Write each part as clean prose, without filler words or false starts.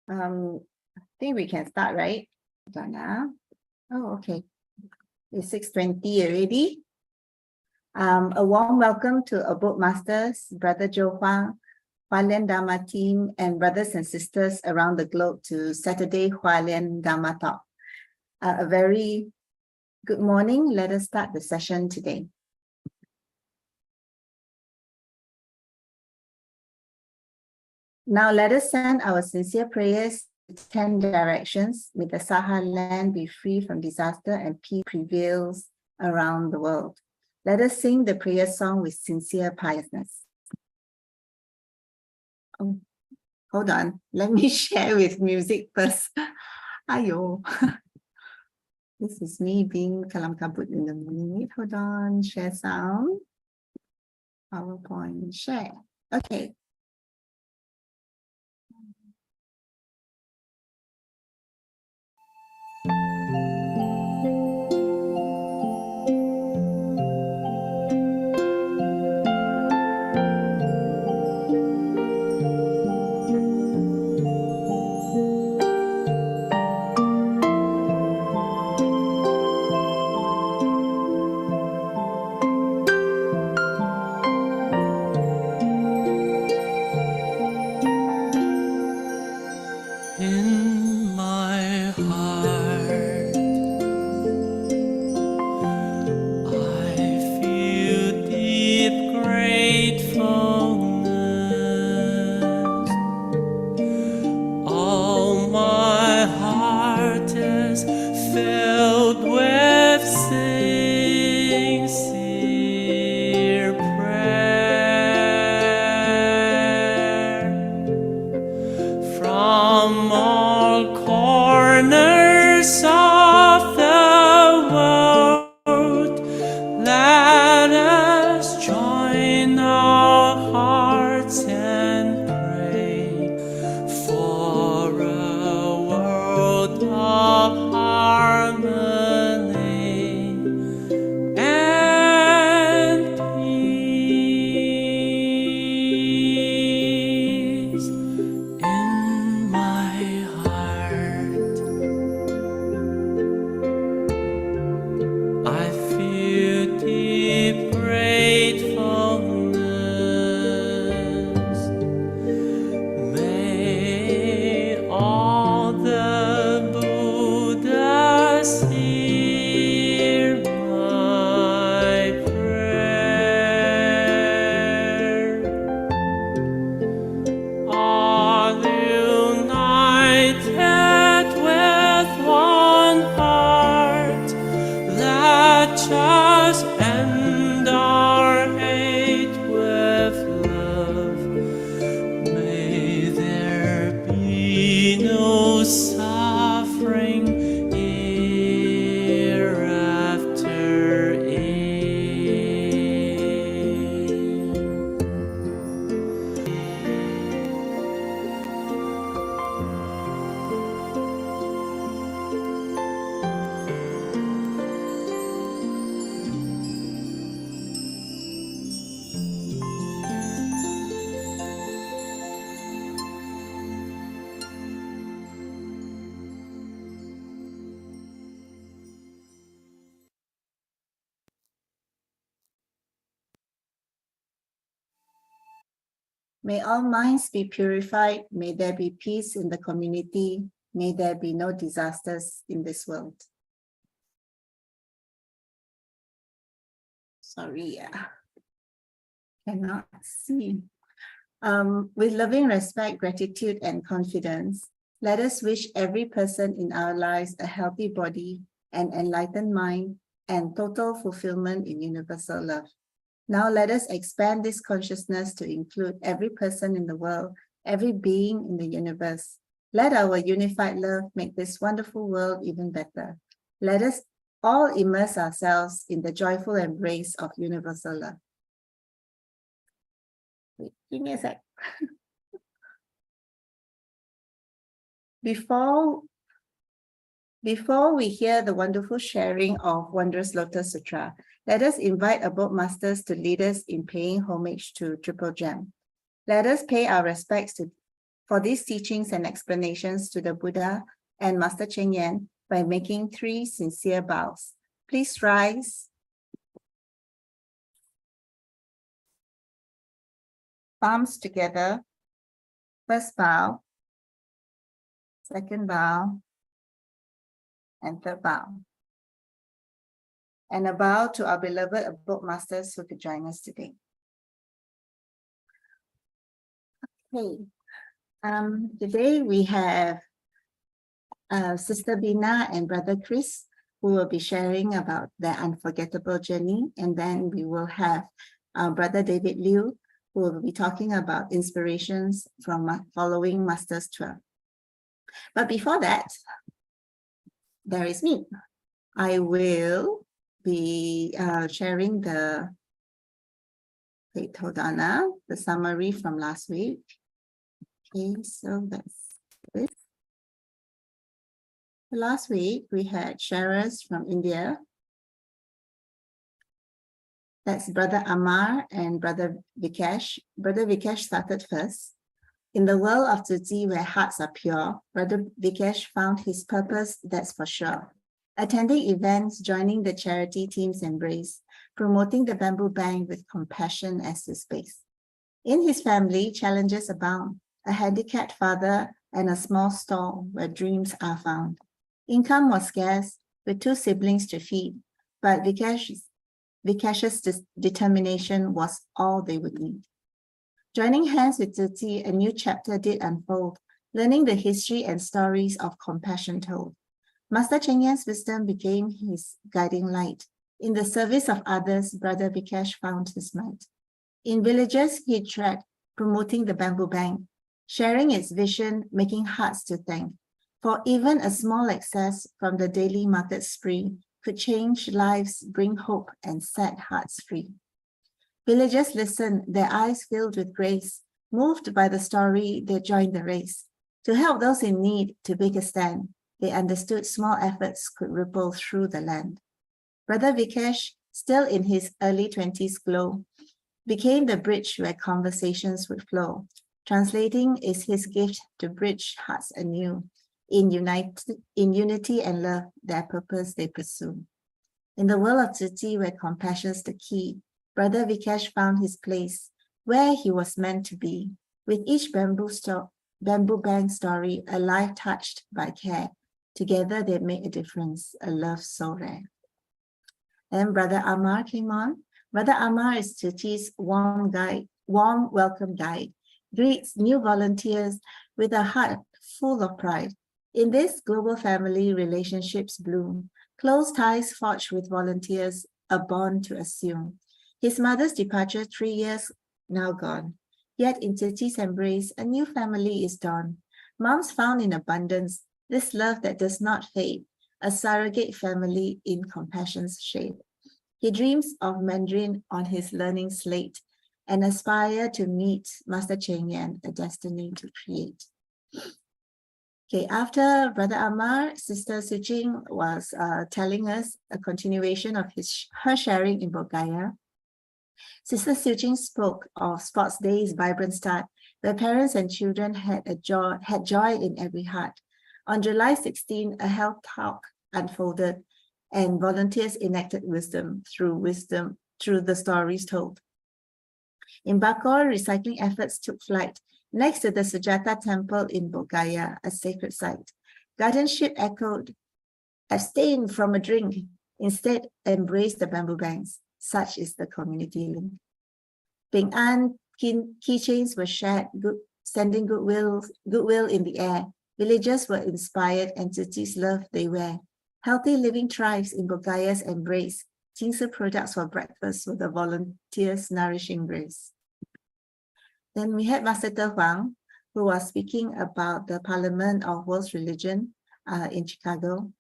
I think we can start, right? Donna. Oh, okay. It's 6:20 already. A warm welcome to Abode Masters, Brother Joe Huang, Hualien Dharma team, and brothers and sisters around the globe to Saturday Hualien Dharma Talk. A very good morning. Let us start the session today. Now let us send our sincere prayers to 10 directions. May the Saha land be free from disaster and peace prevails around the world. Let us sing the prayer song with sincere piousness. Oh, hold on. Let me share with music first. Ayo. This is me being kalam kabut in the morning. Wait, hold on. Share sound. PowerPoint share. Okay. In my heart, I feel deep gratefulness. All my heart is filled with sincere prayer. From all corners of the world, let us join our hearts and pray for a world of harmony and peace. In my heart, I feel deep gratefulness. May all the Buddhas hear my prayer. All united with one heart, let us end our hate with love. May there be no suffering hereafter. May all minds be purified. May there be peace in the community. May there be no disasters in this world. Sorry, cannot see. With loving respect, gratitude, and confidence, let us wish every person in our lives a healthy body, an enlightened mind, and total fulfillment in universal love. Now let us expand this consciousness to include every person in the world, every being in the universe. Let our unified love make this wonderful world even better. Let us all immerse ourselves in the joyful embrace of universal love. Wait, give me a sec. Before we hear the wonderful sharing of Wondrous Lotus Sutra, let us invite Abode Masters to lead us in paying homage to Triple Gem. Let us pay our respects to for these teachings and explanations to the Buddha and Master Cheng Yen by making 3 sincere bows. Please rise. Palms together. First bow, second bow, and third bow. And a bow to our beloved abode masters who could join us today. Okay. Today we have Sister Bina and Brother Chris, who will be sharing about their unforgettable journey. And then we will have Brother David Liu, who will be talking about inspirations from following Master's tour. But before that, there is me. I will be sharing the, wait, hold on, the summary from last week. Okay, so that's this. Last week, we had sharers from India. That's Brother Amar and Brother Vikesh. Brother Vikesh started first. In the world of Tzu Chi, where hearts are pure, Brother Vikesh found his purpose, that's for sure. Attending events, joining the charity team's embrace, promoting the bamboo bank with compassion as his base. In his family, challenges abound, a handicapped father and a small stall where dreams are found. Income was scarce, with 2 siblings to feed, but Vikesh's determination was all they would need. Joining hands with Tzu Chi, a new chapter did unfold, learning the history and stories of compassion told. Master Cheng Yen's wisdom became his guiding light. In the service of others, Brother Vikesh found his might. In villages, he trekked, promoting the bamboo bank, sharing its vision, making hearts to thank. For even a small excess from the daily market spree could change lives, bring hope, and set hearts free. Villagers listened, their eyes filled with grace. Moved by the story, they joined the race. To help those in need to make a stand, they understood small efforts could ripple through the land. Brother Vikesh, still in his early 20s glow, became the bridge where conversations would flow. Translating is his gift to bridge hearts anew. In unity and love, their purpose they pursue. In the world of Tzu Chi, where compassion's the key, Brother Vikesh found his place, where he was meant to be. With each bamboo bank story, a life touched by care. Together they made a difference, a love so rare. Then Brother Amar came on. Brother Amar is Tzu Chi's warm welcome guide, greets new volunteers with a heart full of pride. In this global family, relationships bloom, close ties forged with volunteers, a bond to assume. His mother's departure 3 years now gone, yet in Tzu Chi's embrace, a new family is dawned. Moms found in abundance, this love that does not fade, a surrogate family in compassion's shade. He dreams of Mandarin on his learning slate and aspire to meet Master Cheng Yen, a destiny to create. Okay, after Brother Amar, Sister Su Ching was telling us a continuation of her sharing in Bodh. Sister Su Ching spoke of Sports Day's vibrant start, where parents and children had joy in every heart. On July 16, a health talk unfolded, and volunteers enacted wisdom through the stories told. In Bakor, recycling efforts took flight, next to the Sujata Temple in Bodh, a sacred site. Guardianship echoed, abstain from a drink, instead embrace the bamboo banks. Such is the community link. Ping An keychains were shared, sending goodwill in the air. Villagers were inspired and Tzu Chi's love they wear. Healthy living thrives in Bodh's embrace. Jingsu products for breakfast with the volunteers' nourishing grace. Then we had Master Te Huang, who was speaking about the Parliament of World Religion in Chicago.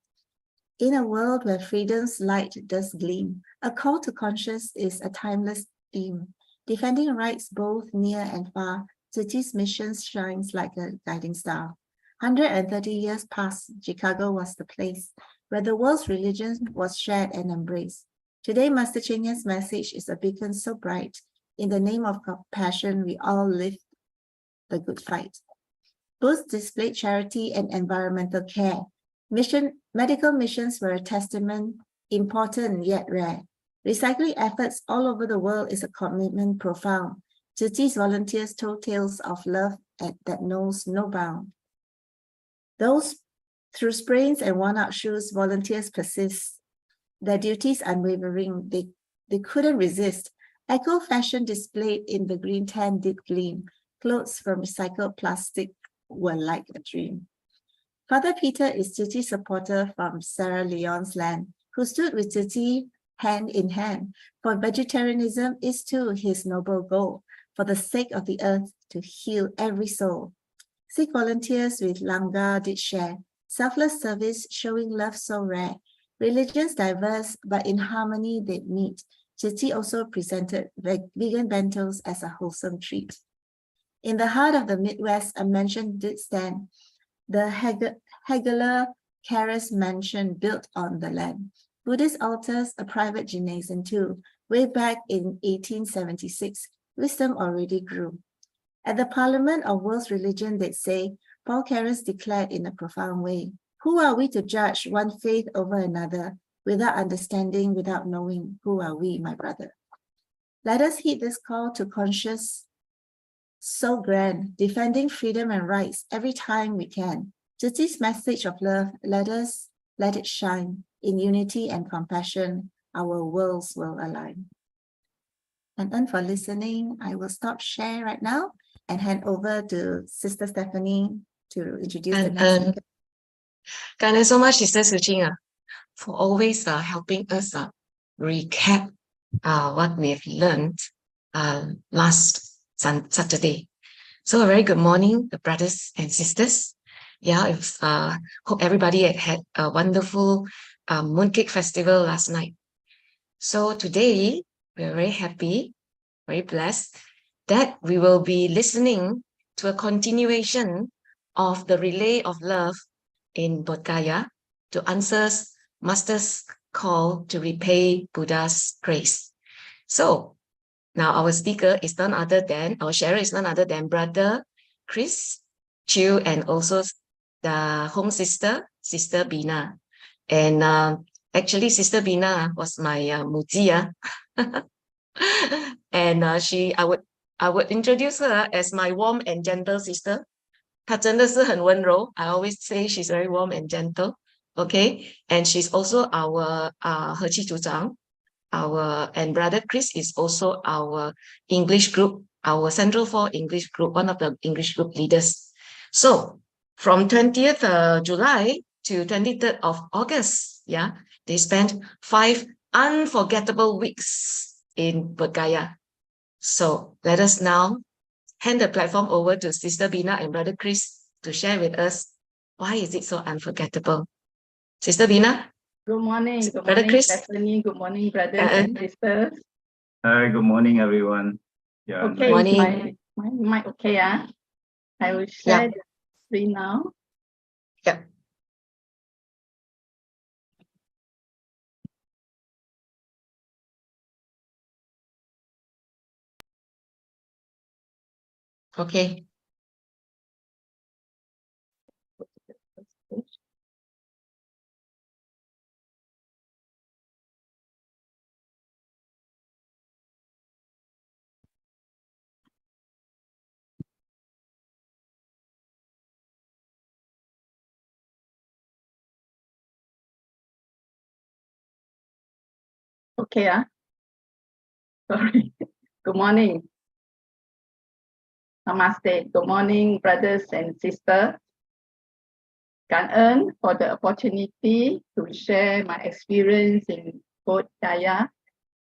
In a world where freedom's light does gleam, a call to conscience is a timeless theme. Defending rights both near and far, Tzu Chi's mission shines like a guiding star. 130 years past, Chicago was the place where the world's religion was shared and embraced. Today, Master Cheng Yen's message is a beacon so bright. In the name of compassion, we all live the good fight. Both displayed charity and environmental care. Medical missions were a testament, important yet rare. Recycling efforts all over the world is a commitment profound. City's volunteers told tales of love that knows no bound. Those through sprains and worn-out shoes, volunteers persist. Their duties unwavering, they couldn't resist. Eco-fashion displayed in the green tent did gleam. Clothes from recycled plastic were like a dream. Father Peter is Titi supporter from Sierra Leone's land, who stood with Titi hand in hand. For vegetarianism is too his noble goal, for the sake of the earth to heal every soul. Sikh volunteers with Langar did share, selfless service showing love so rare. Religions diverse, but in harmony they meet. Titi also presented vegan bentos as a wholesome treat. In the heart of the Midwest, a mansion did stand, the Hegeler Karras mansion built on the land. Buddhist altars, a private gymnasium too. Way back in 1876, wisdom already grew. At the Parliament of World's Religion, they'd say, Paul Karras declared in a profound way, who are we to judge one faith over another, without understanding, without knowing, who are we, my brother? Let us heed this call to conscience so grand, defending freedom and rights every time we can. Titi's message of love, let it shine. In unity and compassion, our worlds will align. And for listening, I will stop share right now and hand over to Sister Stephanie to introduce the next speaker. Thank you so much, Sister Su Ching, for always helping us recap what we have learned last Saturday. So a very good morning, the brothers and sisters. Yeah, hope everybody had a wonderful Mooncake Festival last night. So today, we're very happy, very blessed that we will be listening to a continuation of the Relay of Love in Bodh Gaya to answer Master's call to repay Buddha's grace. So now our speaker is none other than, our sharer is none other than Brother Chris Chiu, and also the home sister, Sister Bina. And actually, Sister Bina was my muzia. And I would introduce her as my warm and gentle sister. 她真的是很温柔. I always say she's very warm and gentle. Okay, and she's also our He Chi Chu Zhang. And Brother Chris is also our English group, our Central 4 English group, one of the English group leaders. So from 20th July to 23rd of August, yeah, they spent 5 unforgettable weeks in Bodh Gaya. So let us now hand the platform over to Sister Bina and Brother Chris to share with us why is it so unforgettable. Sister Bina? Good morning. Good Brother morning, Chris. Stephanie. Good morning, brothers and sisters. Hi, good morning, everyone. Yeah. Okay, Morning. my mic okay, I will share the screen now. Yeah. Okay. Okay, sorry. Good morning. Namaste. Good morning, brothers and sisters. 感恩 for the opportunity to share my experience in Bodh Gaya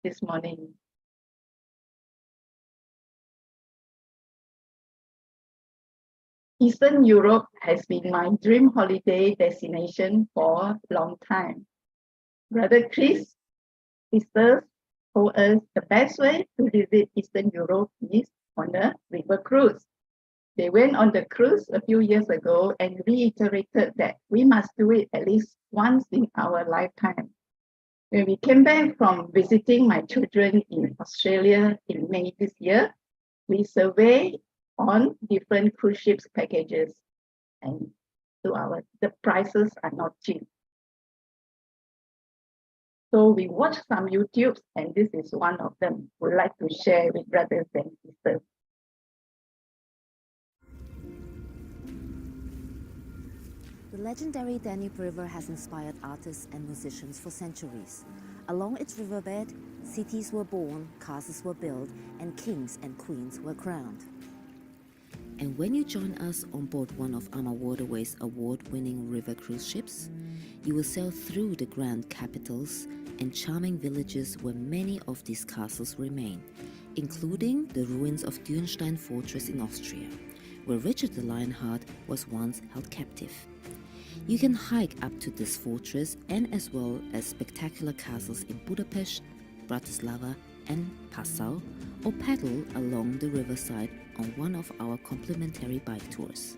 this morning. Eastern Europe has been my dream holiday destination for a long time. Brother Chris, sisters told us the best way to visit Eastern Europe is on a river cruise. They went on the cruise a few years ago and reiterated that we must do it at least once in our lifetime. When we came back from visiting my children in Australia in May this year, we surveyed on different cruise ships packages. and the prices are not cheap. So we watched some YouTubes, and this is one of them we'd like to share with brothers and sisters. The legendary Danube River has inspired artists and musicians for centuries. Along its riverbed, cities were born, castles were built, and kings and queens were crowned. And when you join us on board one of Ama Waterways' award-winning river cruise ships, you will sail through the grand capitals and charming villages where many of these castles remain, including the ruins of Dürnstein Fortress in Austria, where Richard the Lionheart was once held captive. You can hike up to this fortress and as well as spectacular castles in Budapest, Bratislava and Passau, or paddle along the riverside on one of our complimentary bike tours.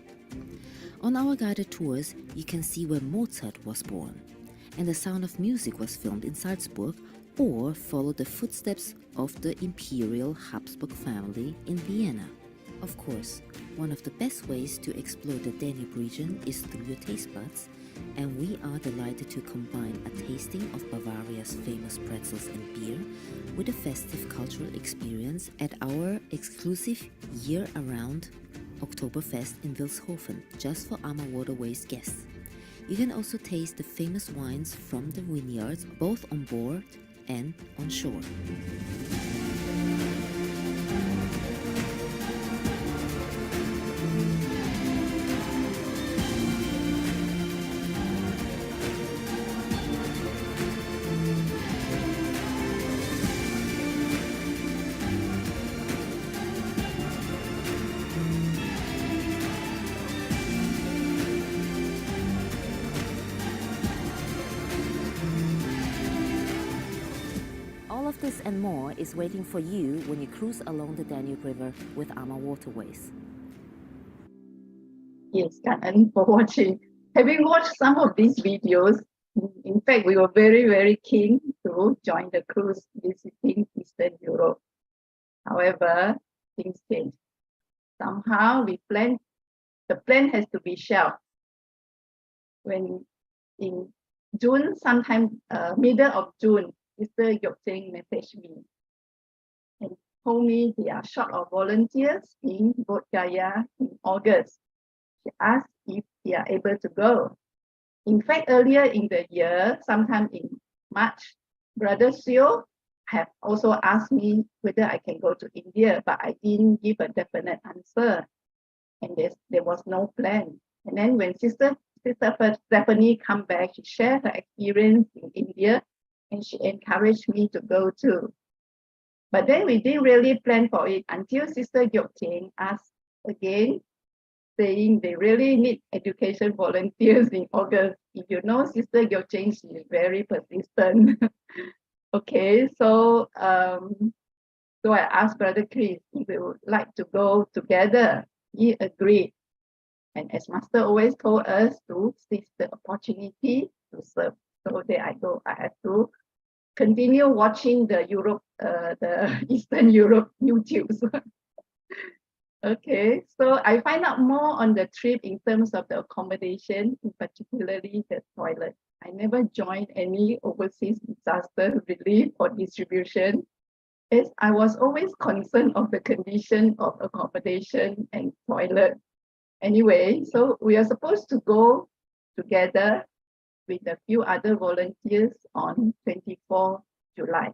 On our guided tours, you can see where Mozart was born, and The Sound of Music was filmed in Salzburg, or follow the footsteps of the imperial Habsburg family in Vienna. Of course, one of the best ways to explore the Danube region is through your taste buds, and we are delighted to combine a tasting of Bavaria's famous pretzels and beer with a festive cultural experience at our exclusive year-round Oktoberfest in Vilshofen, just for Ama Waterways guests. You can also taste the famous wines from the vineyards, both on board and on shore. All of this and more is waiting for you when you cruise along the Danube River with Ama Waterways. Yes, Kanan, for watching. Having watched some of these videos, in fact, we were very, very keen to join the cruise visiting Eastern Europe. However, things changed. Somehow the plan has to be shelved. When in June, sometime middle of June, Mr. Ching messaged me and told me they are short of volunteers in Bulgaria in August. She asked if they are able to go. In fact, earlier in the year, sometime in March, Brother Sio have also asked me whether I can go to India, but I didn't give a definite answer. And there was no plan. And then when Sister Stephanie come back, she shared her experience in India, and she encouraged me to go too. But then we didn't really plan for it until Sister Ching asked again, saying they really need education volunteers in August. If you know Sister Ching, she is very persistent. Okay, so I asked Brother Chris if we would like to go together. He agreed. And as Master always told us to seize the opportunity to serve. So there I go. I have to continue watching the Eastern Europe YouTubes. Okay, so I find out more on the trip in terms of the accommodation, particularly the toilet. I never joined any overseas disaster relief or distribution, as I was always concerned of the condition of accommodation and toilet. Anyway, so we are supposed to go together with a few other volunteers on 24 July.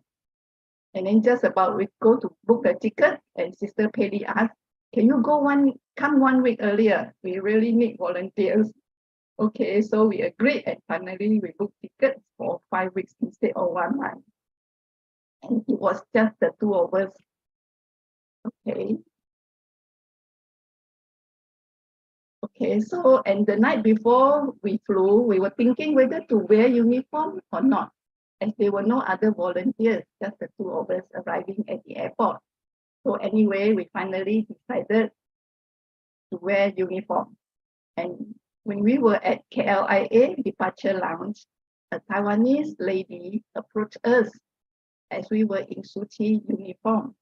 And then just about we go to book the ticket, and Sister Peli asked, can you come 1 week earlier? We really need volunteers. Okay, so we agreed, and finally we booked tickets for 5 weeks instead of 1 month. And it was just the two of us. Okay. Okay, so and the night before we flew, we were thinking whether to wear uniform or not, as there were no other volunteers, just the two of us arriving at the airport. So anyway, we finally decided to wear uniform. And when we were at KLIA departure lounge, a Taiwanese lady approached us as we were in Su Ching uniform.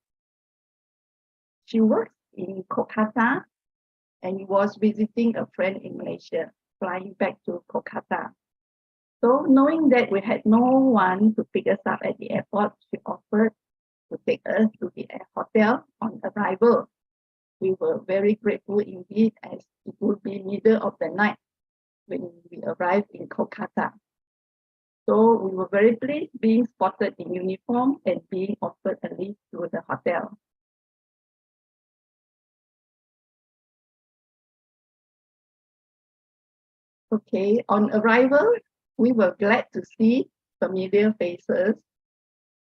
She works in Kolkata and he was visiting a friend in Malaysia, flying back to Kolkata. So knowing that we had no one to pick us up at the airport, she offered to take us to the hotel on arrival. We were very grateful indeed, as it would be middle of the night when we arrived in Kolkata. So we were very pleased being spotted in uniform and being offered a lift to the hotel. Okay, on arrival, we were glad to see familiar faces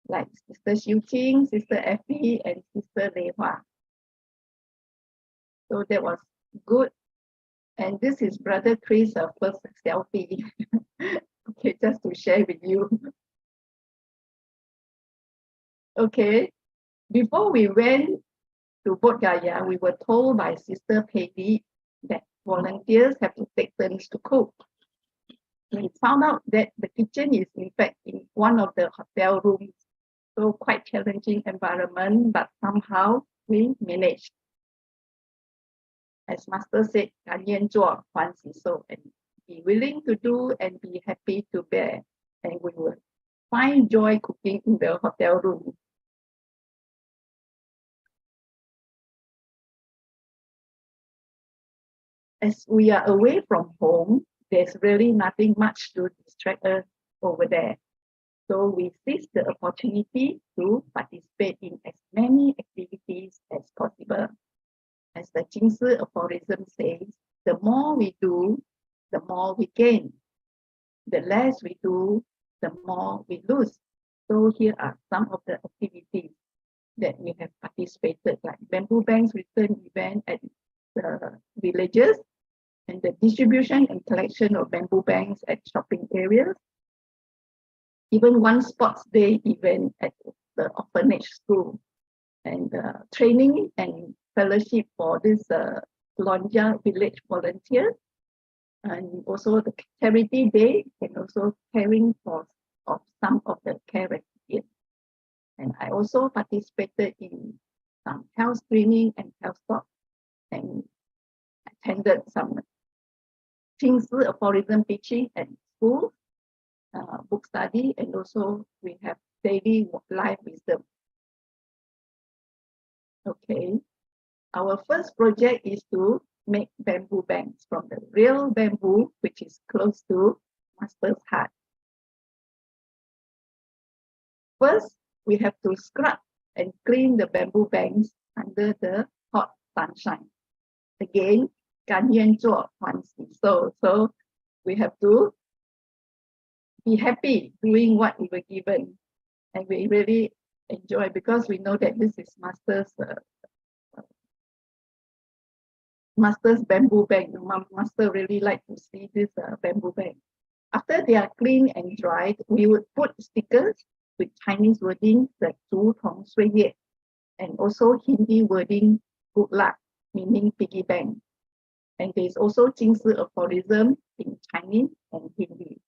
like Sister Su Ching, Sister Effie, and Sister Lei Hua. So that was good. And this is Brother Chris' first selfie. Okay, just to share with you. Okay, before we went to Bodh Gaya, we were told by Sister Peggy that volunteers have to take turns to cook. We found out that the kitchen is in fact in one of the hotel rooms. So quite challenging environment, but somehow we managed. As Master said, 甘愿做欢喜受, and be willing to do and be happy to bear. And we will find joy cooking in the hotel room. As we are away from home, there's really nothing much to distract us over there. So we seized the opportunity to participate in as many activities as possible. As the Jingsi aphorism says, the more we do, the more we gain. The less we do, the more we lose. So here are some of the activities that we have participated, like bamboo banks return event at the villages, and the distribution and collection of bamboo banks at shopping areas. Even one sports day event at the orphanage school, and training and fellowship for this Lonja village volunteers, and also the charity day, and also caring for some of the care recipients. And I also participated in some health screening and health talk, and attended some Jingsi aphorism teaching at school, book study, and also we have daily life wisdom. Okay, our first project is to make bamboo banks from the real bamboo, which is close to Master's heart. First, we have to scrub and clean the bamboo banks under the hot sunshine. Again, 甘愿做欢喜受. So we have to be happy doing what we were given, and we really enjoy, because we know that this is Master's bamboo bank. Master really like to see this bamboo bank. After they are cleaned and dried, we would put stickers with Chinese wording, the 竹筒岁月, and also Hindi wording, good luck, meaning piggy bank. And there's also Jingsi aphorism in Chinese and Hindi,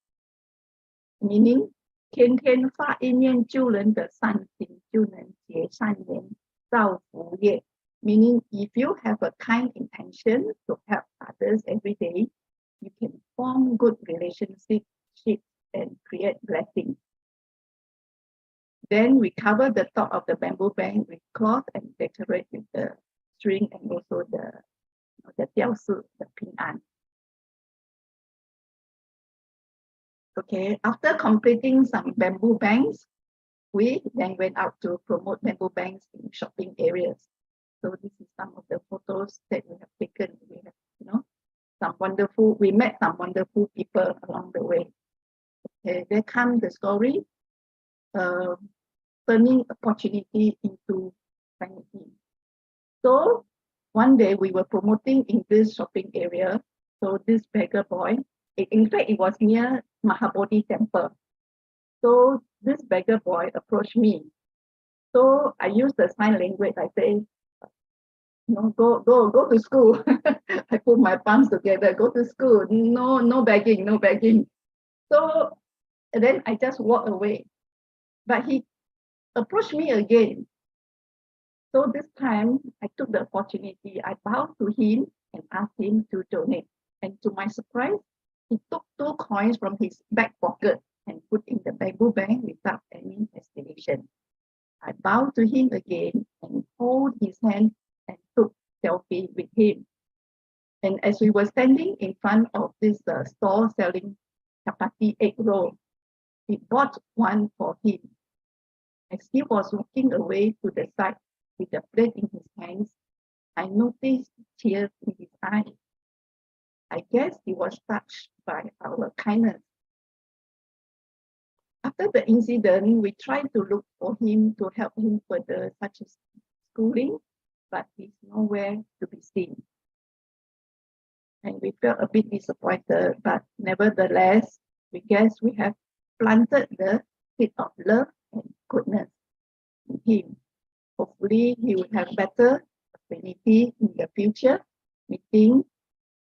meaning 天天发一念救人的善行，就能结善缘，造福业. Meaning, if you have a kind intention to help others every day, you can form good relationships and create blessings. Then we cover the top of the bamboo bank with cloth and decorate with the string and also the 吊饰, the 平安. Okay, after completing some bamboo banks, we then went out to promote bamboo banks in shopping areas. So this is some of the photos that we have taken. We have, we met some wonderful people along the way. Okay, there comes the story, turning opportunity into vanity. So one day we were promoting in this shopping area. So this beggar boy, in fact, it was near Mahabodhi temple. So this beggar boy approached me. So I used the sign language. I say, go to school. I put my palms together, go to school. No begging, no begging. So and then I just walked away. But he approached me again. So this time I took the opportunity. I bowed to him and asked him to donate. And to my surprise, he took 2 coins from his back pocket and put in the bamboo bank without any hesitation. I bowed to him again and hold his hand and took selfie with him. And as we were standing in front of this store selling chapati egg roll, he bought one for him. As he was walking away to the side with the plate in his hands, I noticed tears in his eyes. I guess he was touched by our kindness. After the incident, we tried to look for him to help him further, such as schooling, but he's nowhere to be seen. And we felt a bit disappointed, but nevertheless, we guess we have planted the seed of love and goodness in him. Hopefully, he will have better opportunity in the future, meeting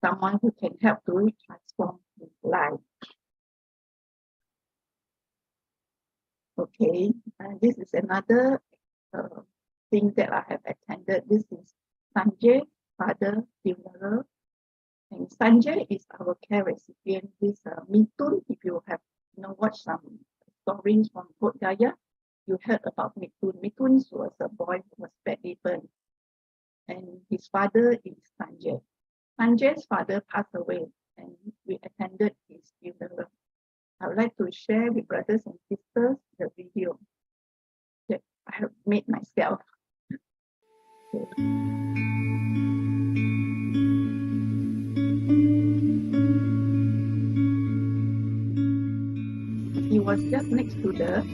someone who can help to transform his life. Okay, and this is another thing that I have attended. This is Sanjay's father funeral. And Sanjay is our care recipient. This Mitun, if you have watched some stories from Bodh Gaya, you heard about Mitun. Mitun was a boy who was badly burned. And his father is Sanjay. Sanjay's father passed away and we attended his funeral. I would like to share with brothers and sisters the video that I have made myself. Okay. He was just next to the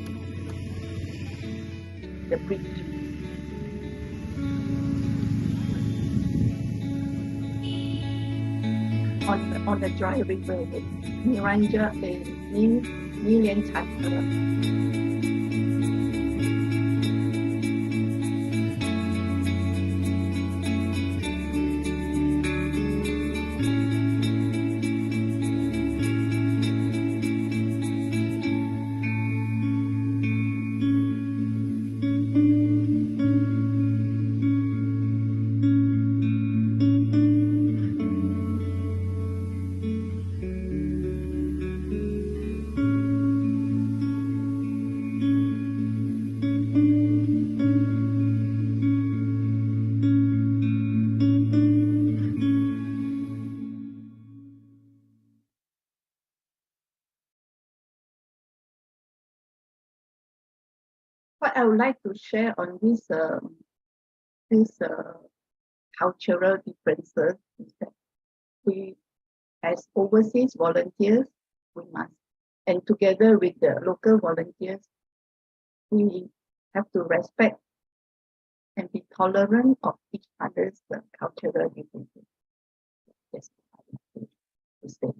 bridge. On the dry river, Niranja Nilian Chatra. What I would like to share on this cultural differences is that we, as overseas volunteers, we must, and together with the local volunteers, we have to respect and be tolerant of each other's cultural differences. That's what I like to say.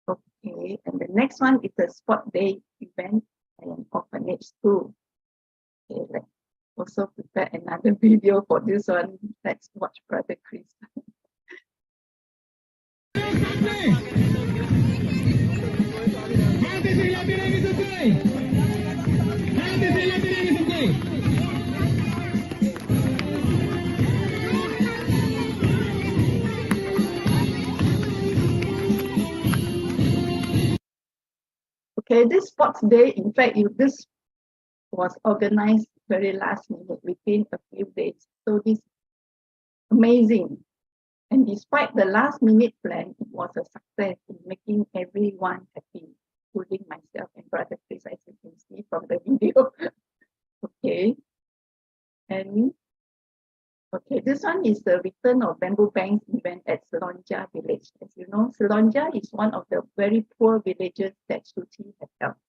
Okay, and the next one is a sport day event and orphanage school. Okay, let's also prepare another video for this one. Let's watch Brother Chris. Okay, this sports day, in fact, this was organized very last minute, within a few days. So this is amazing. And despite the last minute plan, it was a success in making everyone happy, including myself and Brother Chris, as you can see from the video. Okay. And okay, this one is the return of bamboo banks event at Selonja village. As you know, Selonja is one of the very poor villages that Su Ching has helped.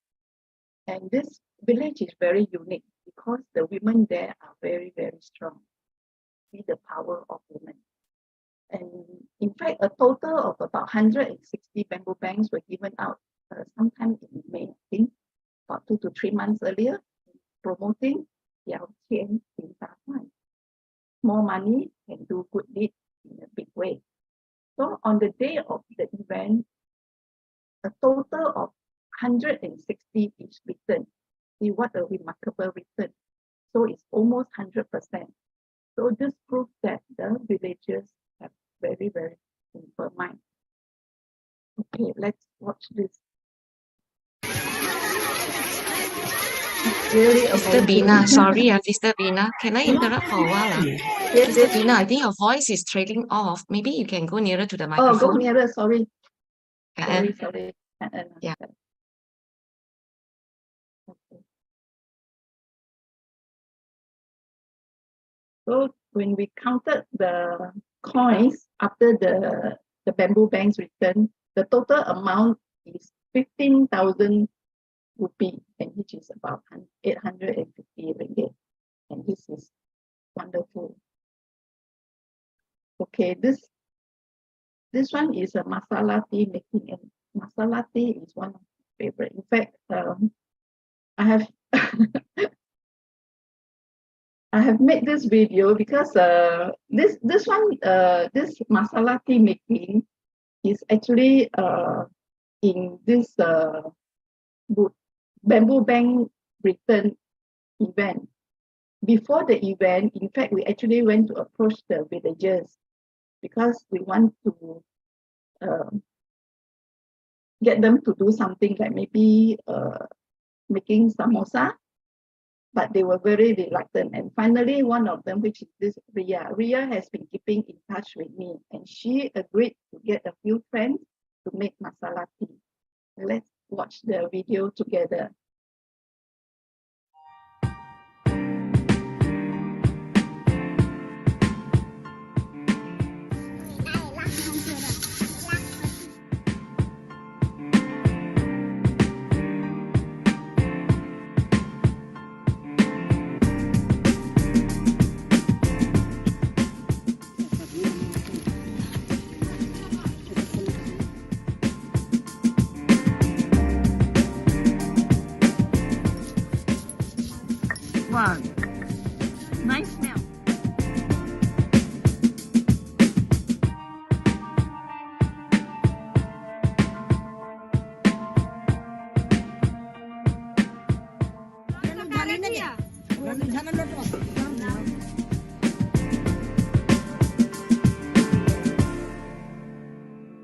And this village is very unique because the women there are very, very strong. See the power of women. And in fact, a total of about 160 bamboo banks were given out sometime in May, I think, about 2 to 3 months earlier, promoting Yao Qian in Taiwan. More money can do good deeds in a big way. So on the day of the event, a total of 160 is returned. See what a remarkable return. So it's almost 100%. So this proves that the villagers have very very, very simple mind. Okay, let's watch this. Really Sister amazing. Bina, sorry, Sister Bina, can I interrupt for a while? Yes, Sister yes. Bina, I think your voice is trailing off. Maybe you can go nearer to the Oh, microphone. go nearer. Sorry. Uh, Sorry. Yeah. Okay. So when we counted the coins after the bamboo bank's return, the total amount is 15,000 rupee, and which is about 850 ringgit. And this is wonderful. Okay, this one is a masala tea making, and masala tea is one of my favorite. In fact, I have I have made this video because this masala tea making is actually in this bamboo bank return event. Before the event, in fact, we actually went to approach the villagers because we want to get them to do something like maybe making samosa, but they were very reluctant. And finally, one of them, which is this Ria has been keeping in touch with me, and she agreed to get a few friends to make masala tea. Let's watch the video together. Wow, nice smell.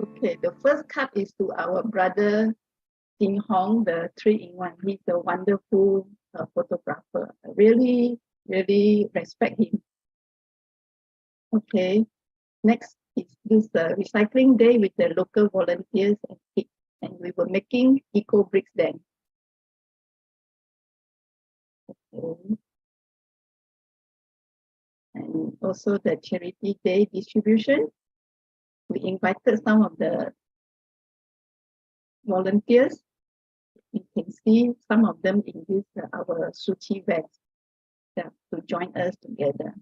Okay, the first cup is to our brother Jing Hong, the 3-in-1. He's a wonderful photographer. I really, really respect him. Okay, next is this recycling day with the local volunteers and kids, and we were making eco bricks then. Okay. And also the charity day distribution. We invited some of the volunteers. You can see some of them in this our Su Ching vets to join us together.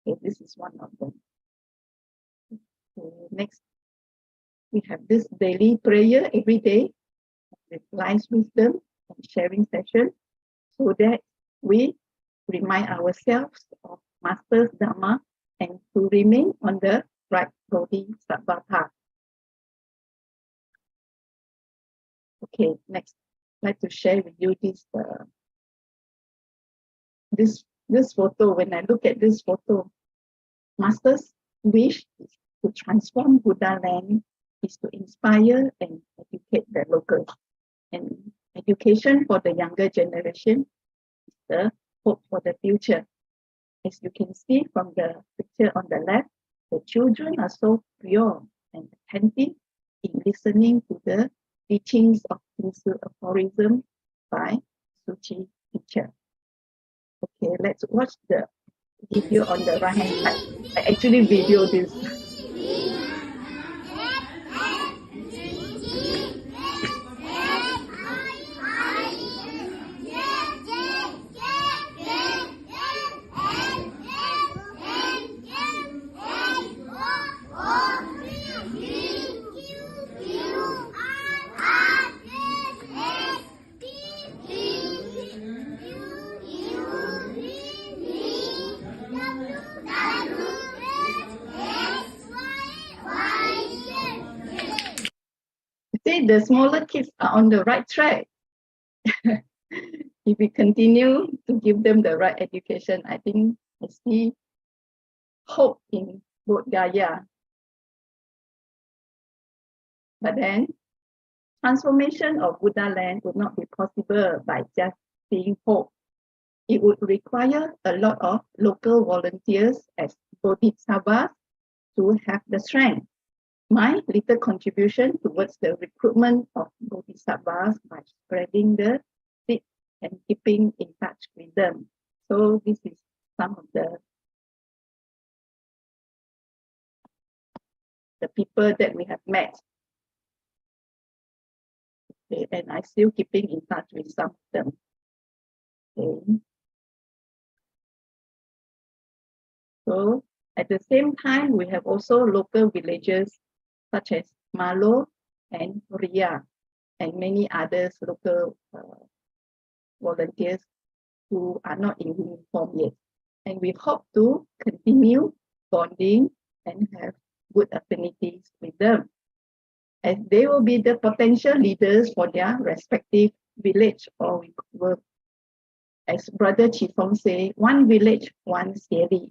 Okay, this is one of them. Okay, next, we have this daily prayer every day with life's wisdom and sharing session, so that we remind ourselves of Master's Dharma and to remain on the right Bodhisattva path. Okay, next, I'd like to share with you this photo. When I look at this photo, Master's wish is to transform Buddha land, is to inspire and educate the locals. And education for the younger generation is the hope for the future. As you can see from the picture on the left, the children are so pure and attentive in listening to the teachings of aphorism by Su Ching teacher. Okay, let's watch the video on the right hand side. I actually videoed this. See, the smaller kids are on the right track. If we continue to give them the right education, I think I see hope in Bodh Gaya. But then, transformation of Buddha land would not be possible by just seeing hope. It would require a lot of local volunteers as Bodhisattvas to have the strength. My little contribution towards the recruitment of Bodhisattvas by spreading the seed and keeping in touch with them. So this is some of the people that we have met. Okay, and I still keeping in touch with some of them. Okay. So at the same time, we have also local villages such as Malo and Ria and many others local volunteers who are not in uniform yet. And we hope to continue bonding and have good affinities with them, as they will be the potential leaders for their respective village, or we will, as Brother Chifong say, one village, one city.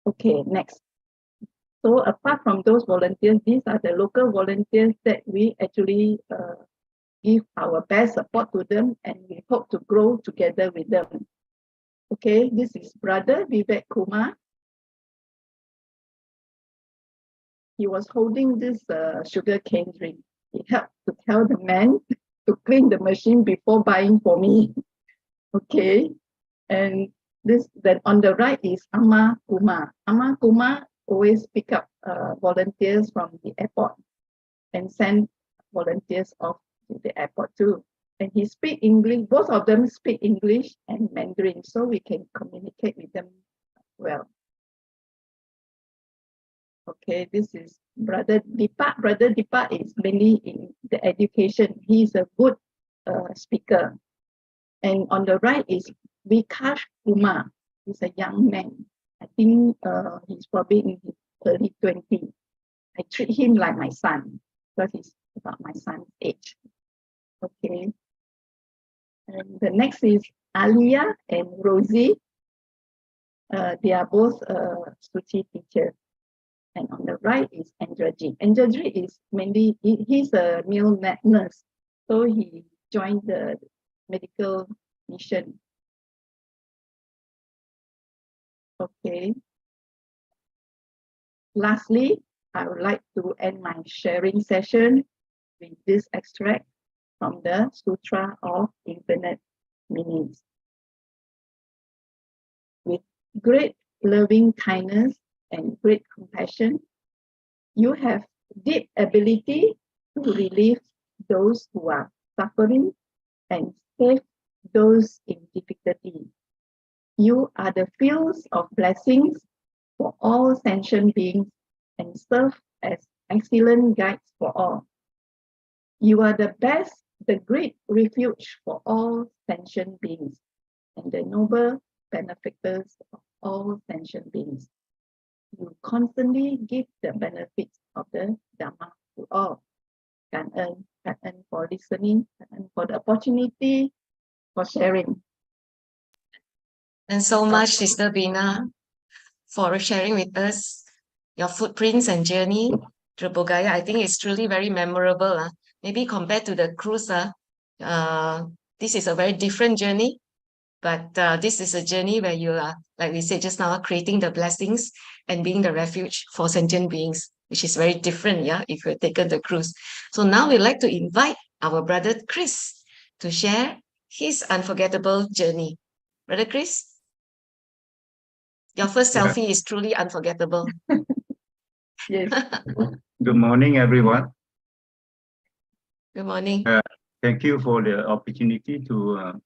Okay, next. So apart from those volunteers, these are the local volunteers that we actually give our best support to them, and we hope to grow together with them. Okay, this is Brother Vivek Kumar. He was holding this sugar cane drink. He helped to tell the man to clean the machine before buying for me. Okay, and this, then on the right is Amma Kumar. Amma Kumar always pick up volunteers from the airport and send volunteers off to the airport too. And he speak English, both of them speak English and Mandarin, so we can communicate with them well. Okay, this is Brother Deepak. Brother Deepak is mainly in the education. He's a good speaker. And on the right is Vikash Kumar. He's a young man. I think he's probably in his early 20s. I treat him like my son because he's about my son's age. Okay. And the next is Alia and Rosie. They are both Su Ching teachers. And on the right is Andraji. Andraji is mainly, he's a male nurse. So he joined the medical mission. Okay. Lastly, I would like to end my sharing session with this extract from the Sutra of Infinite Meanings. With great loving kindness and great compassion, you have deep ability to relieve those who are suffering and save those in difficulty. You are the fields of blessings for all sentient beings and serve as excellent guides for all. You are the best, the great refuge for all sentient beings and the noble benefactors of all sentient beings. You constantly give the benefits of the Dhamma to all. Kan en for listening, and for the opportunity for sharing. And so much, Sister Bina, for sharing with us your footprints and journey through Bodh Gaya. I think it's truly very memorable. Maybe compared to the cruise, this is a very different journey. But this is a journey where you are, like we said just now, creating the blessings and being the refuge for sentient beings, which is very different, yeah, if you've taken the cruise. So now we'd like to invite our brother Chris to share his unforgettable journey. Brother Chris, your first selfie is truly unforgettable. Yes. Good morning, everyone. Good morning. Thank you for the opportunity to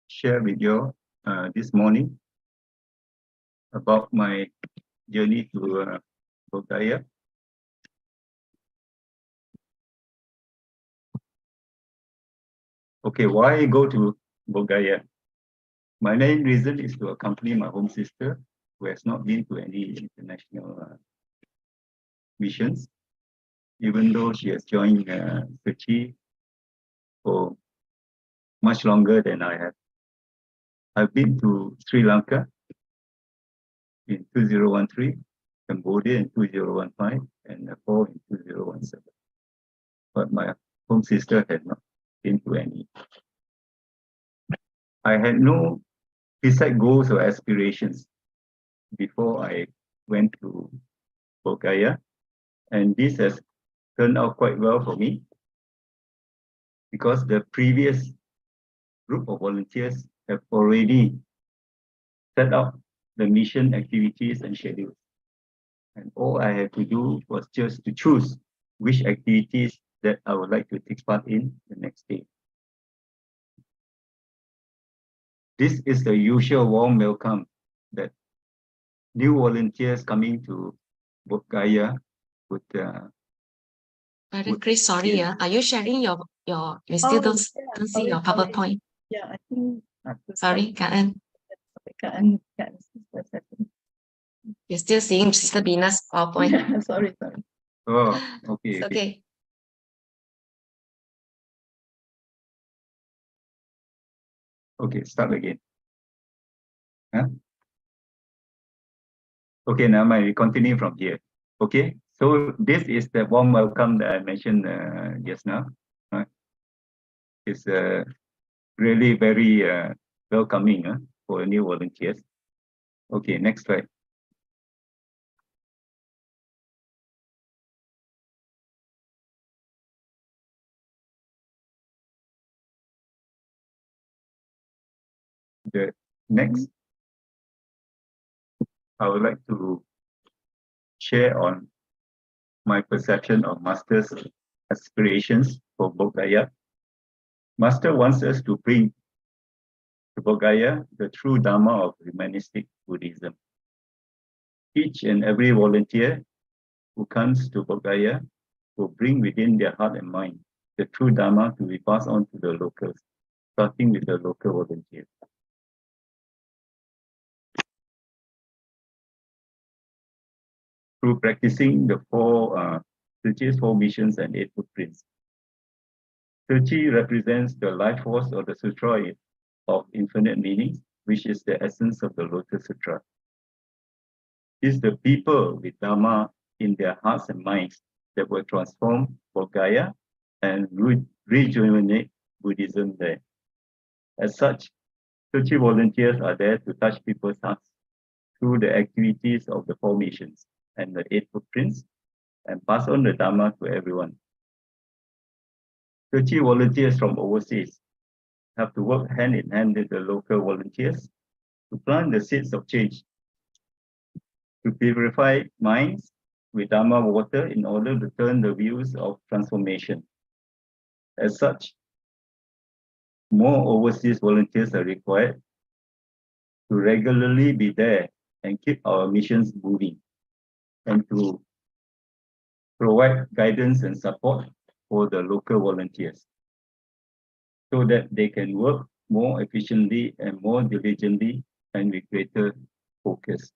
share with you this morning about my journey to Bodh Gaya. Okay, why go to Bodh Gaya? My main reason is to accompany my home sister, who has not been to any international missions, even though she has joined Su Ching for much longer than I have. I've been to Sri Lanka in 2013, Cambodia in 2015, and Nepal in 2017. But my home sister had not been to any. I had no preset goals or aspirations before I went to Bulgaria, and this has turned out quite well for me because the previous group of volunteers have already set up the mission activities and schedules. And all I had to do was just to choose which activities that I would like to take part in the next day. This is the usual warm welcome that new volunteers coming to Bulgaria would. Brother Chris, sorry, are you sharing your we still don't see your PowerPoint. Yeah, I think. Sorry, Karen. Karen. You're still seeing Sister Bina's PowerPoint. Yeah, sorry. Oh, okay. It's okay. Okay, start again. Huh? Okay, now I continue from here. Okay, so this is the warm welcome that I mentioned just now. It's really very welcoming for new volunteers. Okay, next slide. The next, I would like to share on my perception of Master's aspirations for Bulgaria. Master wants us to bring to Bulgaria the true Dharma of humanistic Buddhism. Each and every volunteer who comes to Bulgaria will bring within their heart and mind the true Dharma to be passed on to the locals, starting with the local volunteers. Through practicing the four missions and 8 footprints. Chi represents the life force of the sutra of infinite meanings, which is the essence of the Lotus Sutra. It's the people with Dharma in their hearts and minds that will transform Bulgaria and rejuvenate Buddhism there. As such, Chi volunteers are there to touch people's hearts through the activities of the 4 missions and the 8 footprints and pass on the Dharma to everyone. Chi volunteers from overseas have to work hand in hand with the local volunteers to plant the seeds of change, to purify minds with Dharma water in order to turn the wheels of transformation. As such, more overseas volunteers are required to regularly be there and keep our missions moving, and to provide guidance and support for the local volunteers so that they can work more efficiently and more diligently and with greater focus.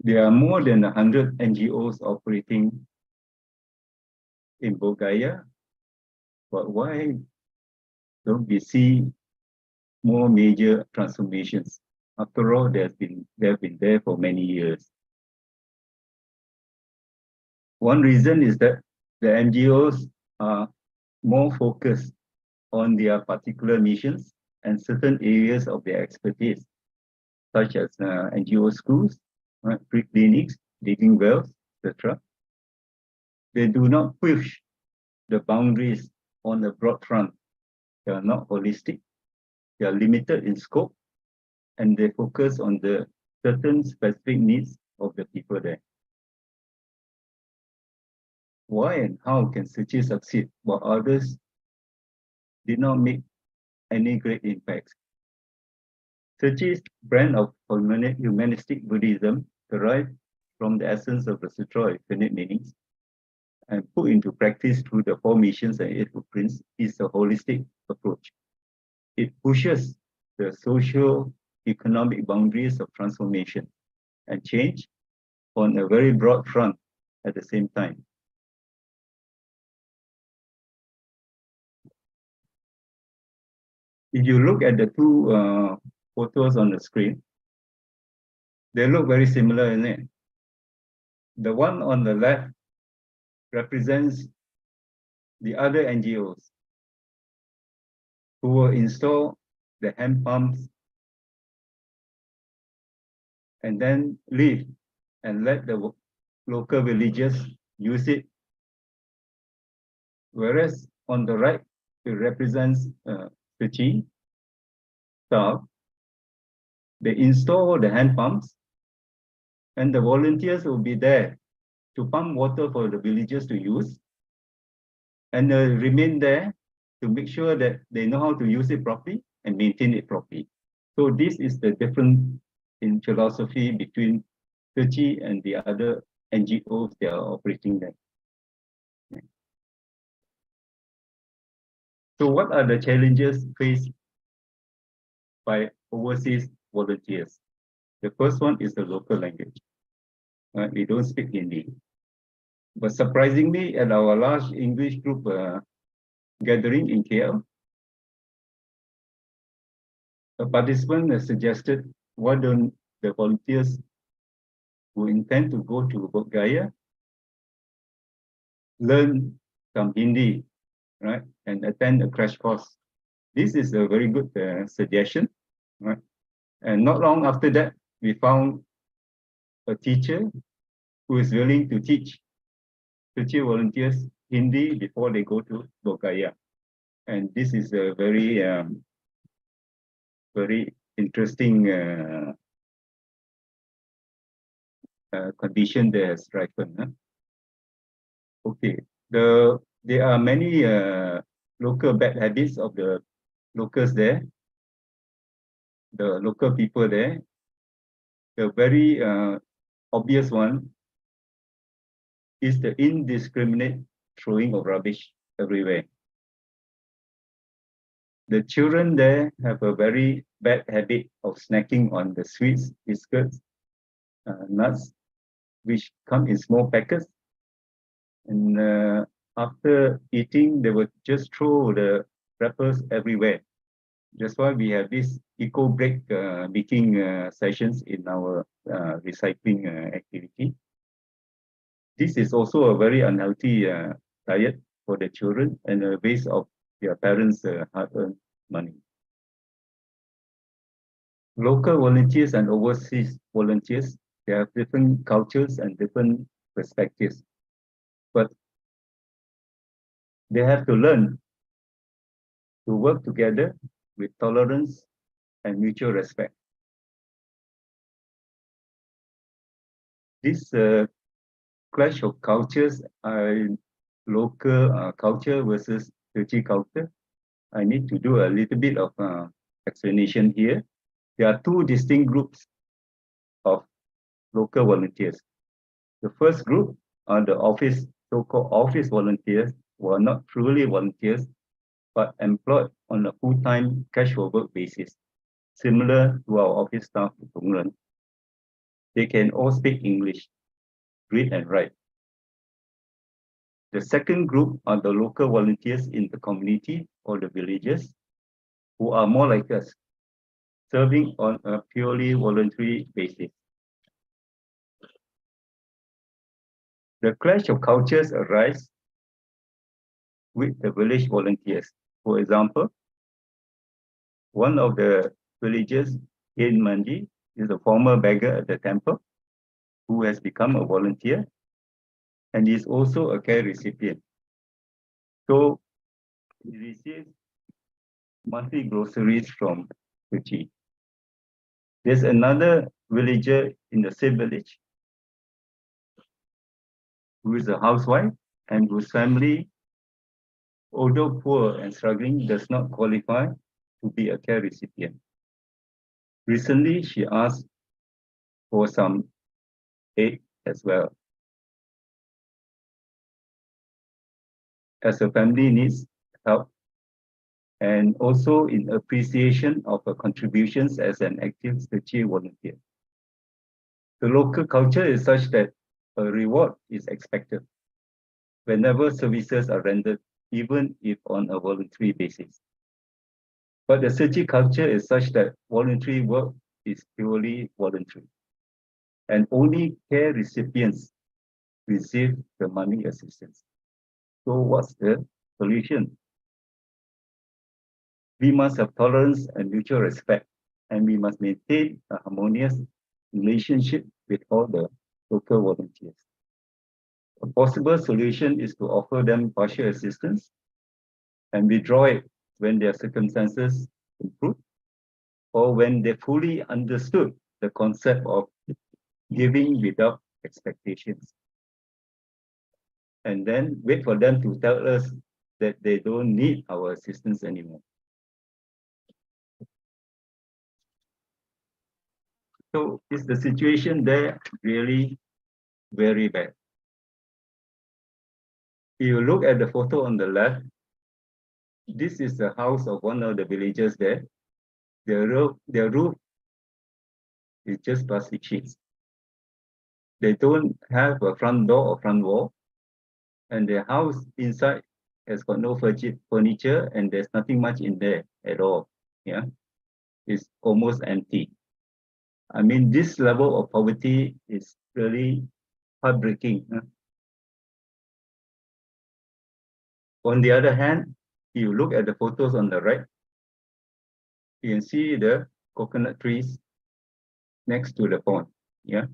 There are more than 100 NGOs operating in Bulgaria, but why don't we see more major transformations? After all, they've been there for many years. One reason is that the NGOs are more focused on their particular missions and certain areas of their expertise, such as NGO schools, free clinics, digging wells, etc. They do not push the boundaries on a broad front. They are not holistic. They are limited in scope, and they focus on the certain specific needs of the people there. Why and how can Suchi succeed while others did not make any great impacts? Suchi's brand of humanistic Buddhism derived from the essence of the Sutra of Infinite Meanings and put into practice through the 4 missions and 8 footprints is a holistic approach. It pushes the socio-economic boundaries of transformation and change on a very broad front at the same time. If you look at the two photos on the screen, they look very similar, isn't it? The one on the left represents the other NGOs who will install the hand pumps and then leave and let the local villagers use it. Whereas on the right, it represents Su Ching staff. They install the hand pumps and the volunteers will be there to pump water for the villagers to use and remain there to make sure that they know how to use it properly and maintain it properly. So this is the difference in philosophy between Su Ching and the other NGOs that are operating there. So what are the challenges faced by overseas volunteers? The first one is the local language. We don't speak Hindi. But surprisingly, at our large English group gathering in KL, a participant has suggested, why don't the volunteers who intend to go to Bodh learn some Hindi, right, and attend a crash course. This is a very good suggestion, right? And not long after that, we found a teacher who is willing to teach Su Ching volunteers Hindi before they go to Bodh. And this is a very, very interesting condition that has ripened. Huh? Okay, there are many local bad habits of the locals there, the local people there. The very obvious one is the indiscriminate throwing of rubbish everywhere. The children there have a very bad habit of snacking on the sweets, biscuits, nuts, which come in small packets. And after eating, they would just throw the wrappers everywhere. That's why we have this eco break making sessions in our recycling activity. This is also a very unhealthy diet for the children and a waste of their parents' hard-earned money. Local volunteers and overseas volunteers, they have different cultures and different perspectives, but they have to learn to work together with tolerance and mutual respect. This clash of cultures, local culture versus Su Ching culture, I need to do a little bit of explanation here. There are two distinct groups of local volunteers. The first group are the so-called office volunteers, who are not truly volunteers, but employed on a full-time casual work basis, similar to our office staff in Hualien. They can all speak English, read and write. The second group are the local volunteers in the community or the villages, who are more like us, serving on a purely voluntary basis. The clash of cultures arise with the village volunteers. For example, one of the villagers in Mandi is a former beggar at the temple who has become a volunteer and is also a care recipient. So he receives monthly groceries from Su Ching. There's another villager in the same village who is a housewife and whose family, although poor and struggling, does not qualify to be a care recipient. Recently, she asked for some aid as well, as her family needs help, and also in appreciation of her contributions as an active Su Ching volunteer. The local culture is such that a reward is expected whenever services are rendered, even if on a voluntary basis. But the Su Ching culture is such that voluntary work is purely voluntary. And only care recipients receive the money assistance. So what's the solution? We must have tolerance and mutual respect, and we must maintain a harmonious relationship with all the local volunteers. A possible solution is to offer them partial assistance and withdraw it when their circumstances improve, or when they fully understood the concept of giving without expectations. And then wait for them to tell us that they don't need our assistance anymore. So is the situation there really very bad? If you look at the photo on the left, this is the house of one of the villagers there. Their roof is just plastic sheets. They don't have a front door or front wall, and their house inside has got no furniture, and there's nothing much in there at all. Yeah, it's almost empty. I mean, this level of poverty is really heartbreaking. On the other hand, if you look at the photos on the right, you can see the coconut trees next to the pond. Yeah,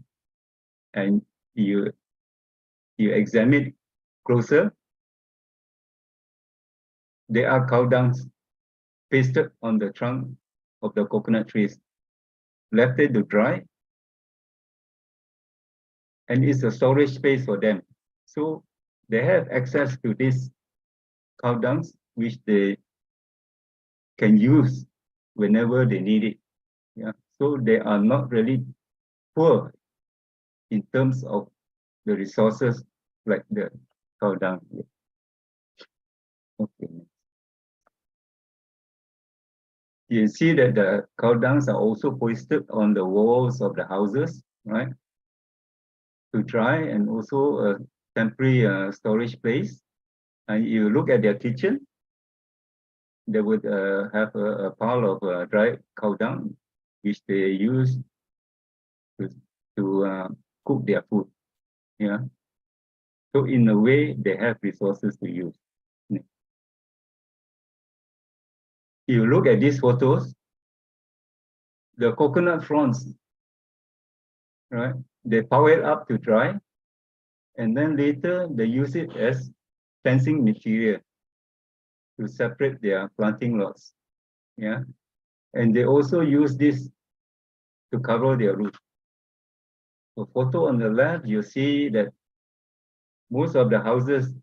and you examine closer, there are cow dungs pasted on the trunk of the coconut trees, left it to dry, and it's a storage space for them. So they have access to these cow dungs, which they can use whenever they need it. Yeah, so they are not really poor in terms of the resources like the cow dung. Okay. You see that the cow dungs are also posted on the walls of the houses, right? To dry, and also a temporary storage place. And you look at their kitchen, they would have a pile of dry cow dung, which they use to cook their food. Yeah. So in a way, they have resources to use. You look at these photos, the coconut fronds, right? They power it up to dry, and then later they use it as fencing material to separate their planting lots. Yeah, and they also use this to cover their roof. The photo on the left, you see that most of the houses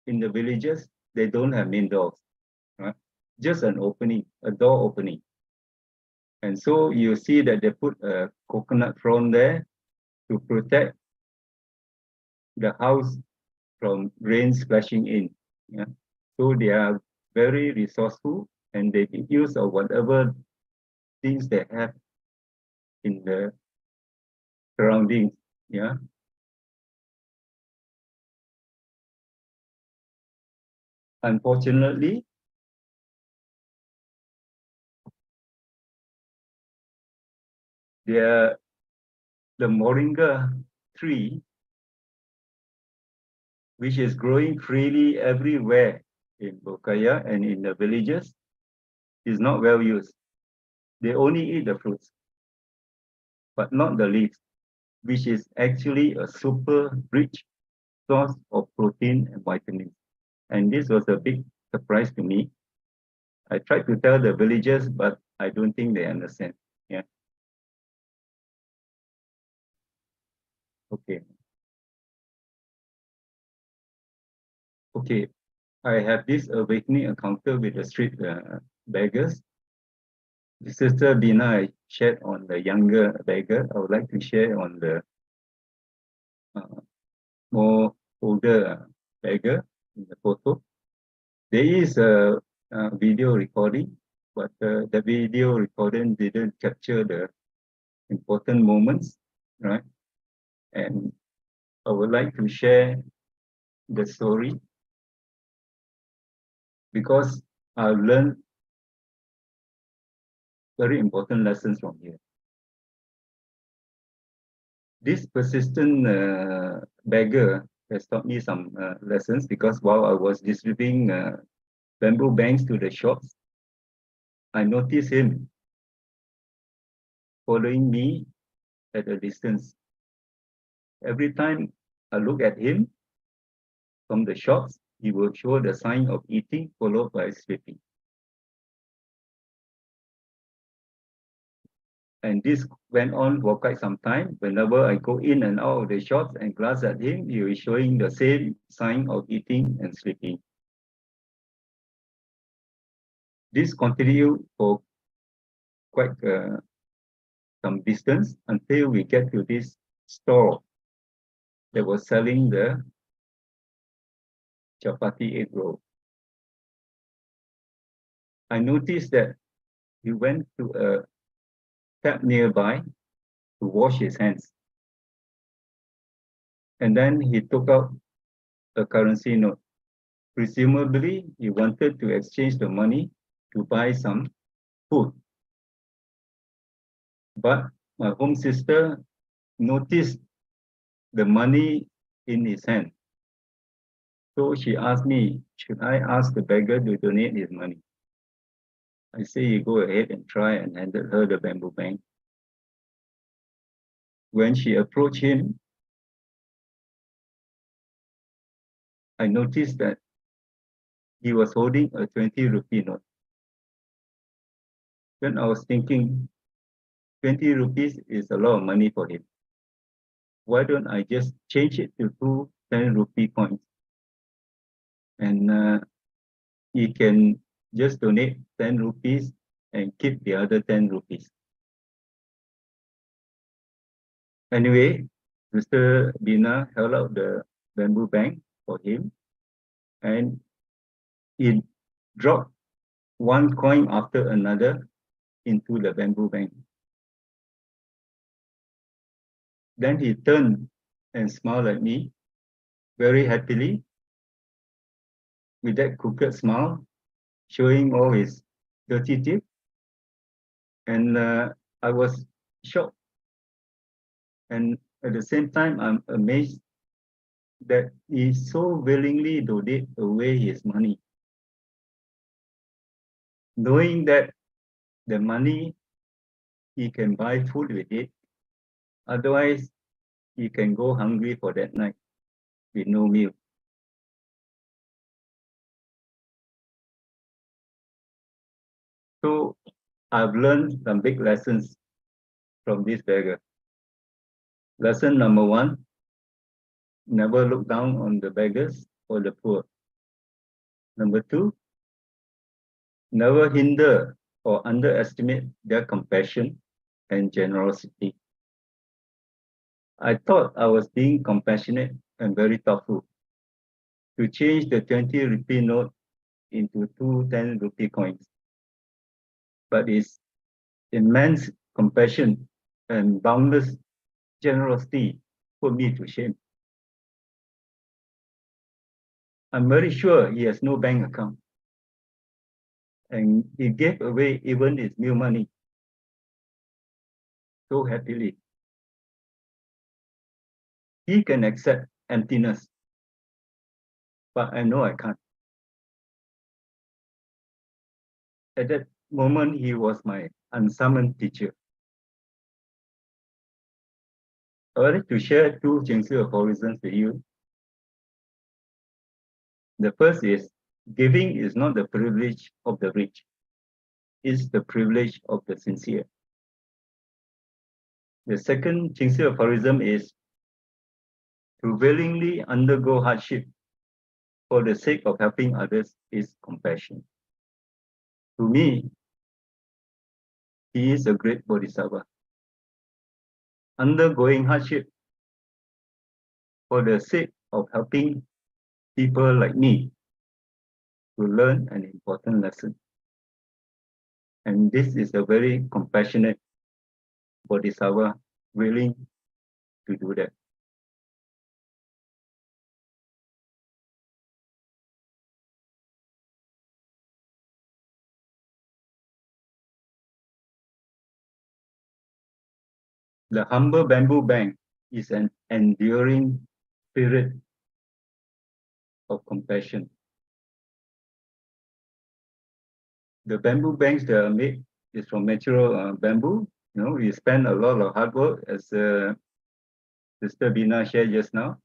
in the villages, they don't have main doors, right? Just an opening, a door opening. And so you see that they put a coconut frond there to protect the house from rain splashing in. Yeah. So they are very resourceful, and they make use of whatever things they have in the surroundings. Yeah. Unfortunately, the moringa tree, which is growing freely everywhere in Bokaya and in the villages, is not well used. They only eat the fruits, but not the leaves, which is actually a super rich source of protein and vitamins. And this was a big surprise to me. I tried to tell the villagers, but I don't think they understand. Yeah. Okay. Okay. I have this awakening encounter with the street beggars. The Sister Bina I shared on the younger beggar. I would like to share on the more older beggar in the photo. There is a video recording, but the video recording didn't capture the important moments, right? And I would like to share the story because I've learned very important lessons from here. This persistent beggar has taught me some lessons, because while I was distributing bamboo banks to the shops, I noticed him following me at a distance. Every time I look at him from the shops, he will show the sign of eating followed by sleeping. And this went on for quite some time. Whenever I go in and out of the shops and glance at him, he is showing the same sign of eating and sleeping. This continued for quite some distance until we get to this store that was selling the chapati egg roll. I noticed that he went to a tap nearby to wash his hands. And then he took out a currency note. Presumably, he wanted to exchange the money to buy some food. But my home sister noticed the money in his hand. So she asked me, should I ask the beggar to donate his money? I say, you go ahead and try, and handed her the bamboo bank. When she approached him, I noticed that he was holding a 20 rupee note. Then I was thinking, 20 rupees is a lot of money for him. Why don't I just change it to 2 10 rupee coins? And he can just donate 10 rupees and keep the other 10 rupees. Anyway, Mr. Bina held out the bamboo bank for him, and he dropped one coin after another into the bamboo bank. Then he turned and smiled at me very happily with that crooked smile, showing all his dirty teeth. And I was shocked. And at the same time, I'm amazed that he so willingly donated away his money, knowing that the money, he can buy food with it. Otherwise, he can go hungry for that night with no meal. So I've learned some big lessons from this beggar. Lesson number 1, never look down on the beggars or the poor. Number 2, never hinder or underestimate their compassion and generosity. I thought I was being compassionate and very thoughtful to change the 20 rupee note into 2 10 rupee coins. But his immense compassion and boundless generosity put me to shame. I'm very sure he has no bank account, and he gave away even his meal money so happily. He can accept emptiness, but I know I can't. At that moment, he was my unsummoned teacher. I would like to share 2 Jingsi aphorisms with you. The first is, giving is not the privilege of the rich, it's the privilege of the sincere. The second Jingsi aphorism is, to willingly undergo hardship for the sake of helping others is compassion. To me, he is a great bodhisattva. Undergoing hardship for the sake of helping people like me to learn an important lesson. And this is a very compassionate bodhisattva willing to do that. The humble bamboo bank is an enduring spirit of compassion. The bamboo banks that are made is from natural bamboo. You know, we spend a lot of hard work, as Sister Bina shared just now.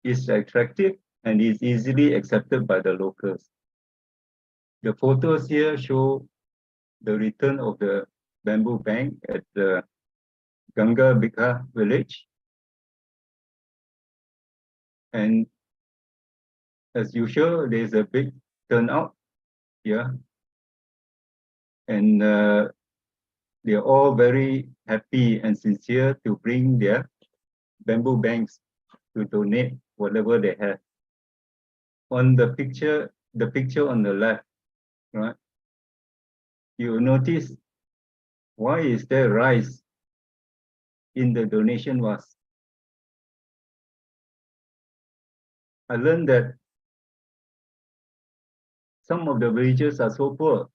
It's attractive and is easily accepted by the locals. The photos here show the return of the bamboo bank at the Ganga Bika village. And as usual, there's a big turnout here. And they're all very happy and sincere to bring their bamboo banks to donate whatever they have. On the picture on the left, right, you notice why is there rice in the donation vase? I learned that some of the villagers are so poor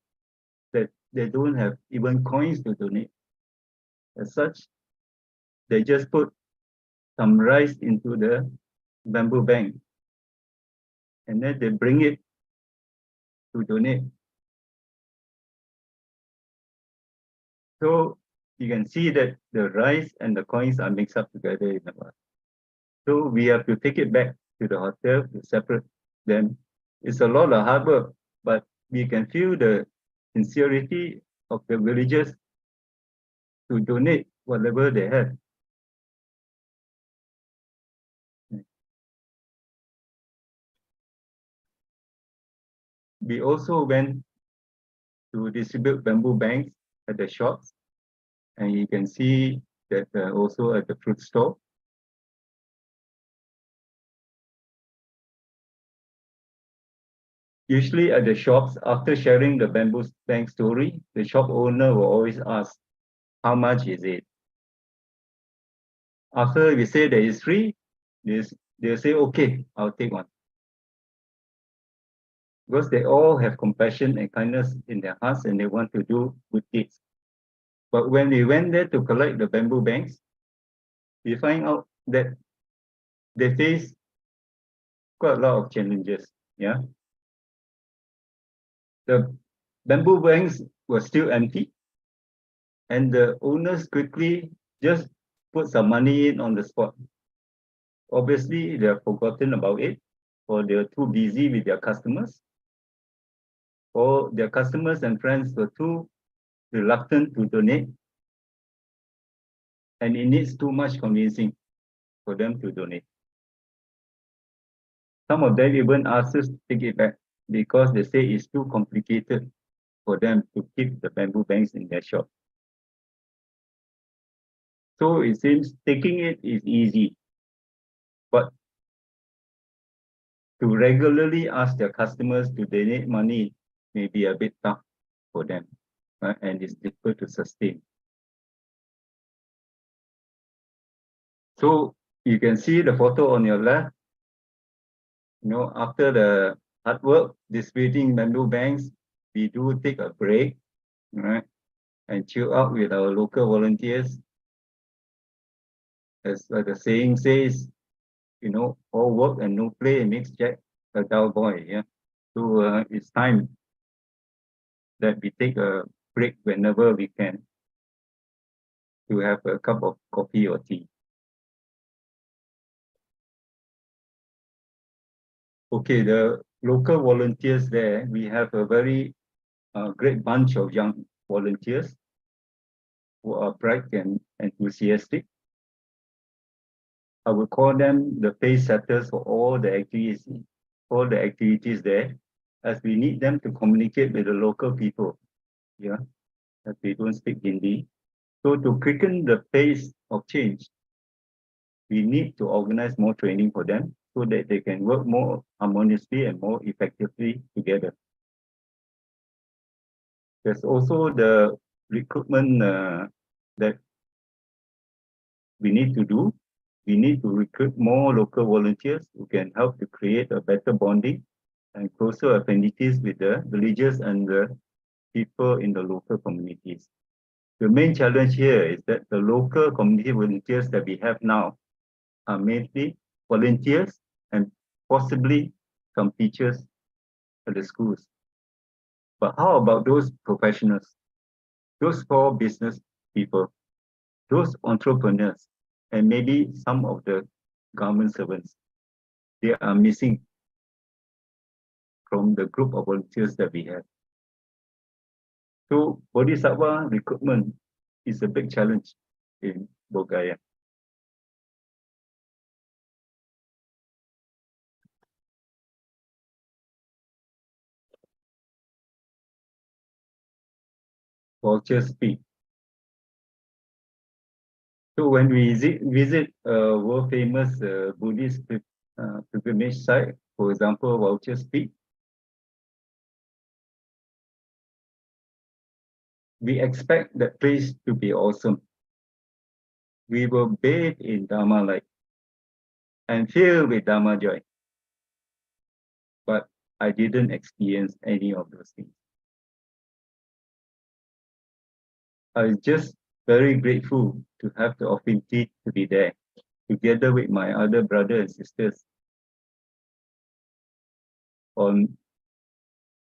that they don't have even coins to donate. As such, they just put some rice into the bamboo bank and then they bring it to donate. So you can see that the rice and the coins are mixed up together in the vase. So we have to take it back to the hotel to separate them. It's a lot of hard work, but we can feel the sincerity of the villagers to donate whatever they have. We also went to distribute bamboo banks at the shops, and you can see that also at the fruit store. Usually at the shops, after sharing the bamboo bank story, the shop owner will always ask, how much is it? After we say that it's free, they'll say, okay, I'll take one. Because they all have compassion and kindness in their hearts and they want to do good deeds. But when we went there to collect the bamboo banks, we find out that they face quite a lot of challenges. Yeah. The bamboo banks were still empty, and the owners quickly just put some money in on the spot. Obviously, they have forgotten about it, or they're too busy with their customers, or their customers and friends were too reluctant to donate, and it needs too much convincing for them to donate. Some of them even asked us to take it back because they say it's too complicated for them to keep the bamboo banks in their shop. So it seems taking it is easy, but to regularly ask their customers to donate money may be a bit tough for them, right? And it's difficult to sustain. So you can see the photo on your left. You know, after the hard work distributing bamboo banks, we do take a break, right? And chill out with our local volunteers. As the saying says, you know, all work and no play makes Jack a dull boy. Yeah. So it's time that we take a break whenever we can to have a cup of coffee or tea. Okay, the local volunteers there, we have a very great bunch of young volunteers who are bright and enthusiastic. I would call them the pace setters for all the activities there, as we need them to communicate with the local people, yeah, as they don't speak Hindi. So to quicken the pace of change, we need to organize more training for them so that they can work more harmoniously and more effectively together. There's also the recruitment that we need to do. We need to recruit more local volunteers who can help to create a better bonding and closer affinities with the villagers and the people in the local communities. The main challenge here is that the local community volunteers that we have now are mainly volunteers and possibly some teachers at the schools. But how about those professionals, those small business people, those entrepreneurs, and maybe some of the government servants? They are missing from the group of volunteers that we have. So Bodhisattva recruitment is a big challenge in Bodh Gaya. Vultures speak. So when we visit a world famous Buddhist pilgrimage site, for example, Vultures Peak, we expect that place to be awesome. We will bathe in Dharma light and filled with Dharma joy. But I didn't experience any of those things. I was just very grateful to have the opportunity to be there, together with my other brothers and sisters on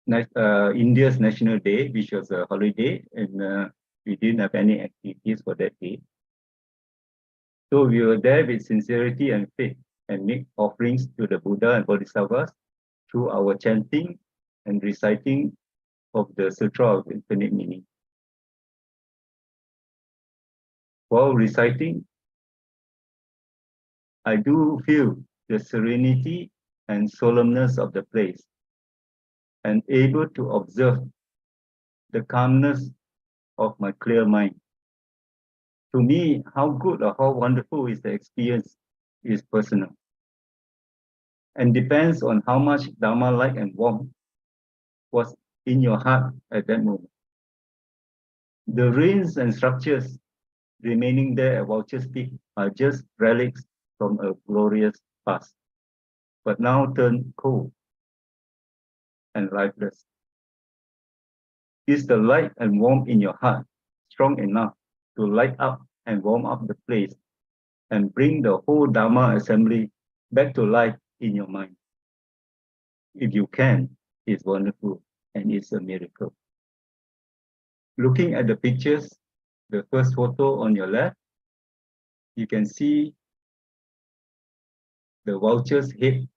India's National Day, which was a holiday, and we didn't have any activities for that day. So we were there with sincerity and faith and make offerings to the Buddha and Bodhisattvas through our chanting and reciting of the Sutra of Infinite Meaning. While reciting, I do feel the serenity and solemnness of the place and able to observe the calmness of my clear mind. To me, how good or how wonderful is the experience is personal and depends on how much Dharma light and warmth was in your heart at that moment. The ruins and structures remaining there at Vultures Peak are just relics from a glorious past, but now turned cold and lifeless. Is the light and warmth in your heart strong enough to light up and warm up the place and bring the whole Dharma assembly back to life in your mind? If you can, it's wonderful and it's a miracle. Looking at the pictures, the first photo on your left, you can see the vulture's head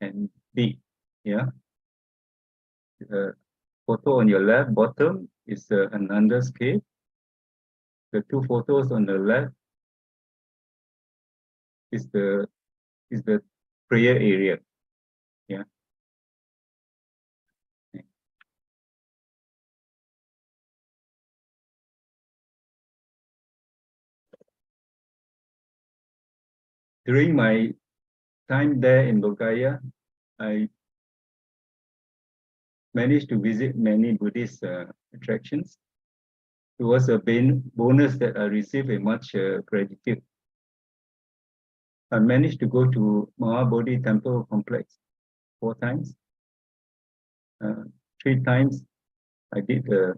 and beak. Yeah. The photo on your left bottom is Ananda's cave. The two photos on the left is the prayer area. Yeah. During my time there in Bodh Gaya, I managed to visit many Buddhist attractions. It was a bonus that I received with much gratitude. I managed to go to Mahabodhi Temple Complex 4 times. 3 times I did the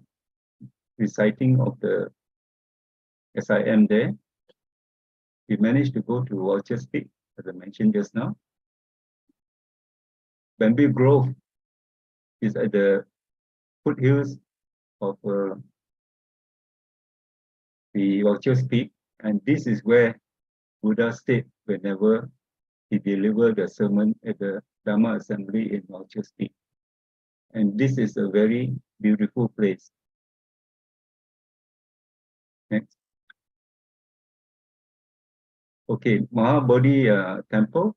reciting of the SIM there. We managed to go to Vultures Peak, as I mentioned just now. Bamboo Grove is at the foothills of the Vultures Peak, and this is where Buddha stayed whenever he delivered the sermon at the Dharma Assembly in Vultures Peak. And this is a very beautiful place. Next. Okay, Mahabodhi Temple.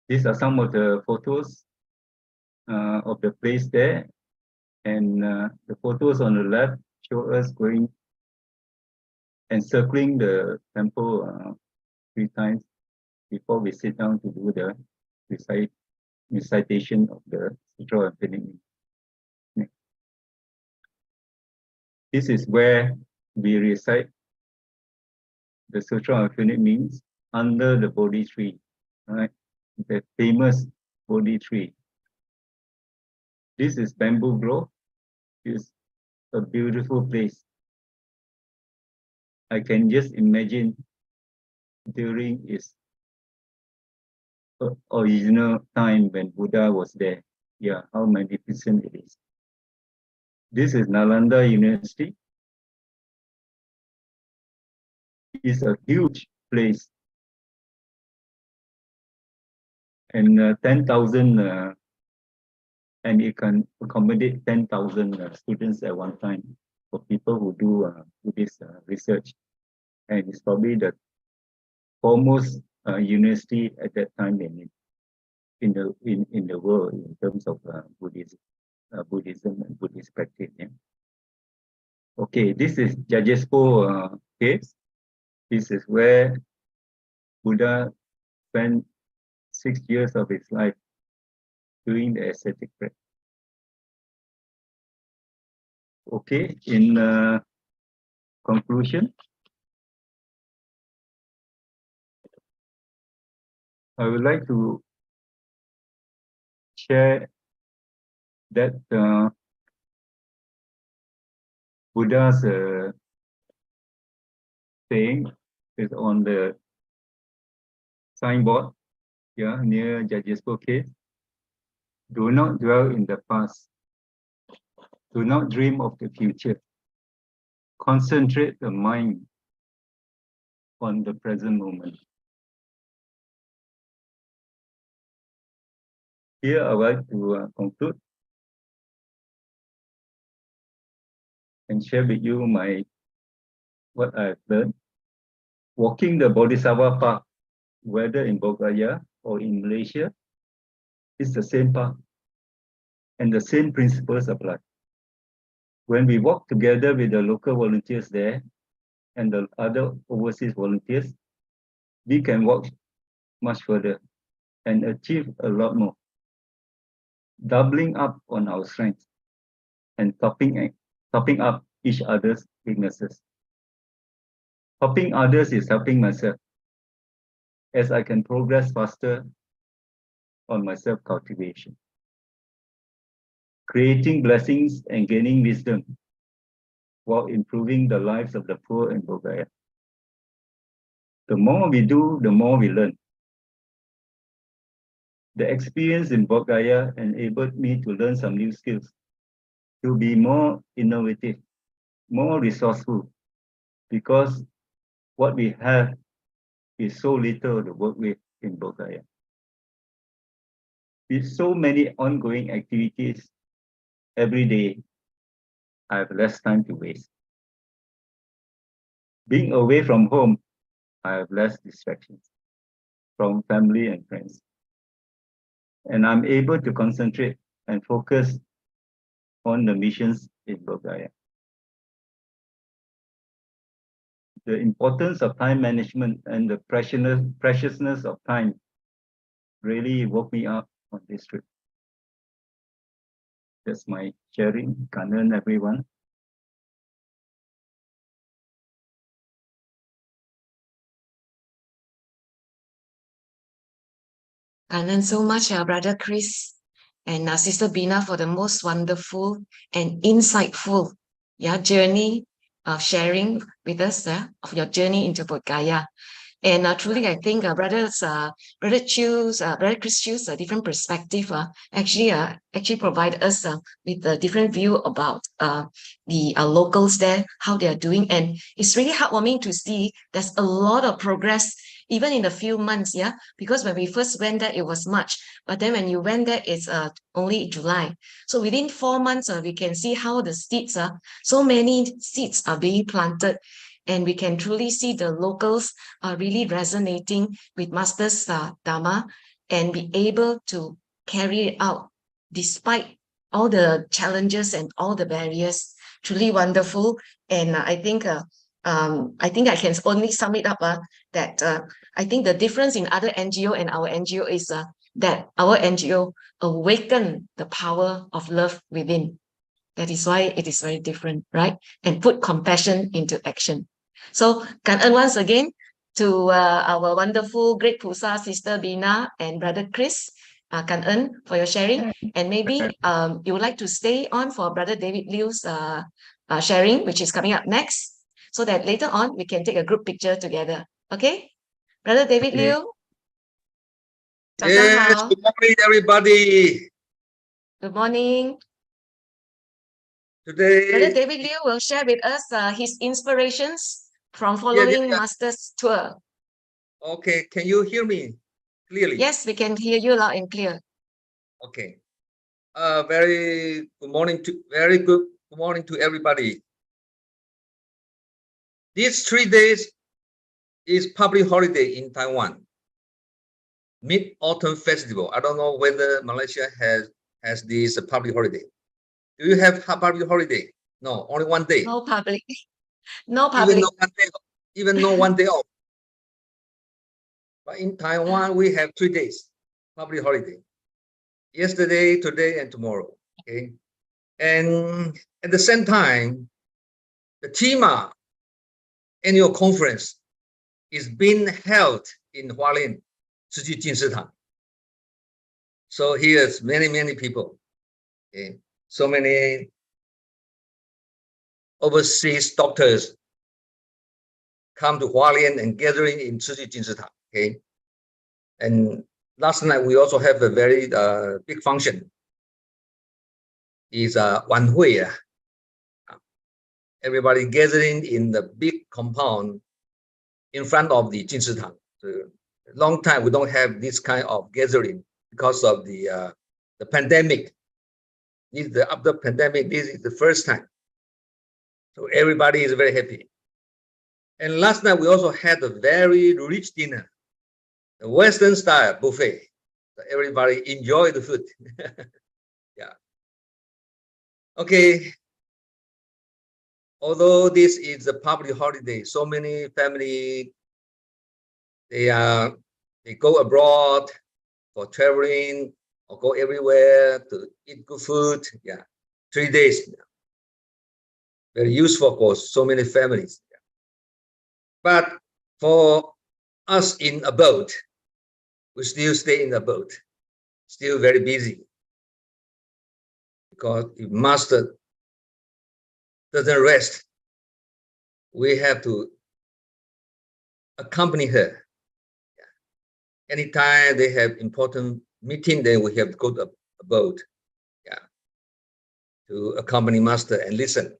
These are some of the photos of the place there. And the photos on the left show us going and circling the temple 3 times before we sit down to do the recitation of the Sutra of Infinite Meaning. This is where we recite the Sutra of Infinite Meanings under the Bodhi tree, right? The famous Bodhi tree. This is Bamboo Grove. It's a beautiful place. I can just imagine during its original time when Buddha was there. Yeah, how magnificent it is. This is Nalanda University. It's a huge place. And 10,000, and it can accommodate 10,000 students at one time for people who do this research. And it's probably the foremost university at that time in the world in terms of Buddhism and Buddhist practice. Yeah. Okay, this is Jajespo case. This is where Buddha spent 6 years of his life doing the ascetic practice. Okay, in conclusion, I would like to share that Buddha's saying is on the signboard, yeah, near Jajespo cave. Do not dwell in the past. Do not dream of the future. Concentrate the mind on the present moment. Here I would like to conclude and share with you what I've learned. Walking the Bodhisattva path, whether in Bodhgaya or in Malaysia, is the same path and the same principles apply. When we walk together with the local volunteers there and the other overseas volunteers, we can walk much further and achieve a lot more, doubling up on our strengths and topping up each other's weaknesses. Helping others is helping myself, as I can progress faster on my self-cultivation. Creating blessings and gaining wisdom while improving the lives of the poor in Bodhgaya. The more we do, the more we learn. The experience in Bodhgaya enabled me to learn some new skills, to be more innovative, more resourceful, because what we have is so little to work with in Bodhgaya. With so many ongoing activities every day, I have less time to waste. Being away from home, I have less distractions from family and friends. And I'm able to concentrate and focus on the missions in Bodhgaya. The importance of time management and the preciousness of time really woke me up on this trip. That's my sharing. Kangen, everyone. Kangen so much, Brother Chris and Sister Bina, for the most wonderful and insightful journey of sharing with us of your journey into Bodhgaya. And truly, I think Brother Chris Chu's different perspective actually provide us with a different view about the locals there, how they are doing. And it's really heartwarming to see there's a lot of progress even in a few months, because when we first went there, it was March, but then when you went there, it's only July. So within 4 months, we can see how the seeds so many seeds are being planted, and we can truly see the locals are really resonating with Master's Dharma and be able to carry it out despite all the challenges and all the barriers. Truly wonderful. And I think I can only sum it up that I think the difference in other NGO and our NGO is that our NGO awaken the power of love within. That is why it is very different, right? And put compassion into action. So, Kangen once again to our wonderful great Pusa, Sister Bina and Brother Chris. Kangen for your sharing. And maybe you would like to stay on for Brother David Liu's sharing, which is coming up next, so that later on we can take a group picture together. Okay, Brother David Okay. Liu. Yes, good morning, everybody. Good morning. Brother Today, David Liu will share with us his inspirations from following yeah. Master's tour. Okay, can you hear me clearly? Yes, we can hear you loud and clear. Okay. Very good morning to everybody. These 3 days is public holiday in Taiwan. Mid-Autumn Festival. I don't know whether Malaysia has this public holiday. Do you have public holiday? No, only 1 day. No public. No Even public. no 1 day, even no 1 day off. But in Taiwan, we have 3 days public holiday. Yesterday, today, and tomorrow. Okay, and at the same time, the TIMA annual conference is being held in Hualien, Su Ching. So here's many people. Okay, so many overseas doctors come to Hualien and gathering in Su Ching. Okay, and last night we also have a very big function. Is Wan Hui. Everybody gathering in the big compound in front of the Jinsitang. So, long time we don't have this kind of gathering because of the pandemic. After pandemic, this is the first time. So everybody is very happy. And last night we also had a very rich dinner, a Western style buffet. So everybody enjoy the food. Yeah. Okay. Although this is a public holiday, so many family they go abroad for traveling or go everywhere to eat good food. Yeah, 3 days. Very useful for so many families. But for us in a boat, we still stay in the boat, still very busy. Because if master doesn't rest, we have to accompany her. Anytime they have important meeting, then we have to go to a boat, yeah, to accompany master and listen.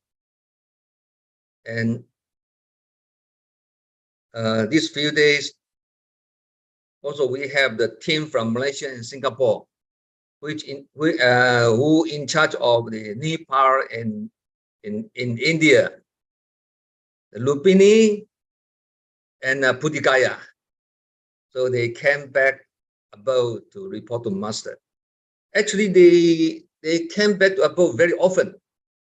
And these few days, also we have the team from Malaysia and Singapore, who in charge of the Nepal and in India, the Lupini and Putikaya. So they came back about to report to master. Actually, they came back to above very often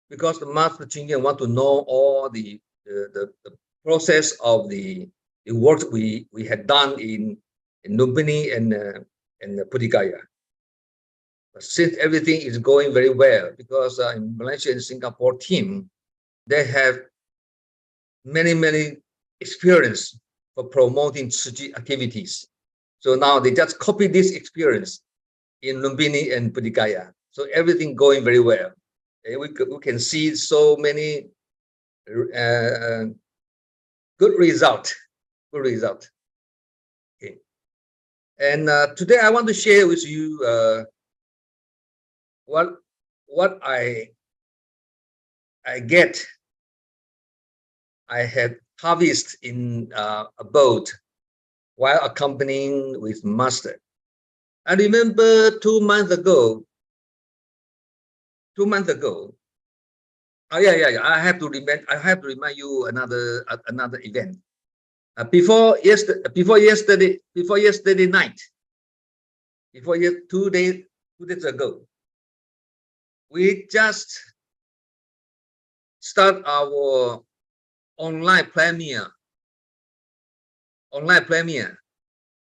because the master Ching want to know all the process of the work we had done in Lumbini and Putikaya. But since everything is going very well, because in Malaysia and Singapore team, they have many experience for promoting Tzu Chi activities. So now they just copy this experience in Lumbini and Putikaya. So everything going very well. And we can see so many good result. Okay. And today I want to share with you what I get. I had harvest in a boat while accompanying with master. I remember 2 months ago. Oh yeah. I have to remind you another event. Before yesterday night, 2 days ago, we just start our online premiere.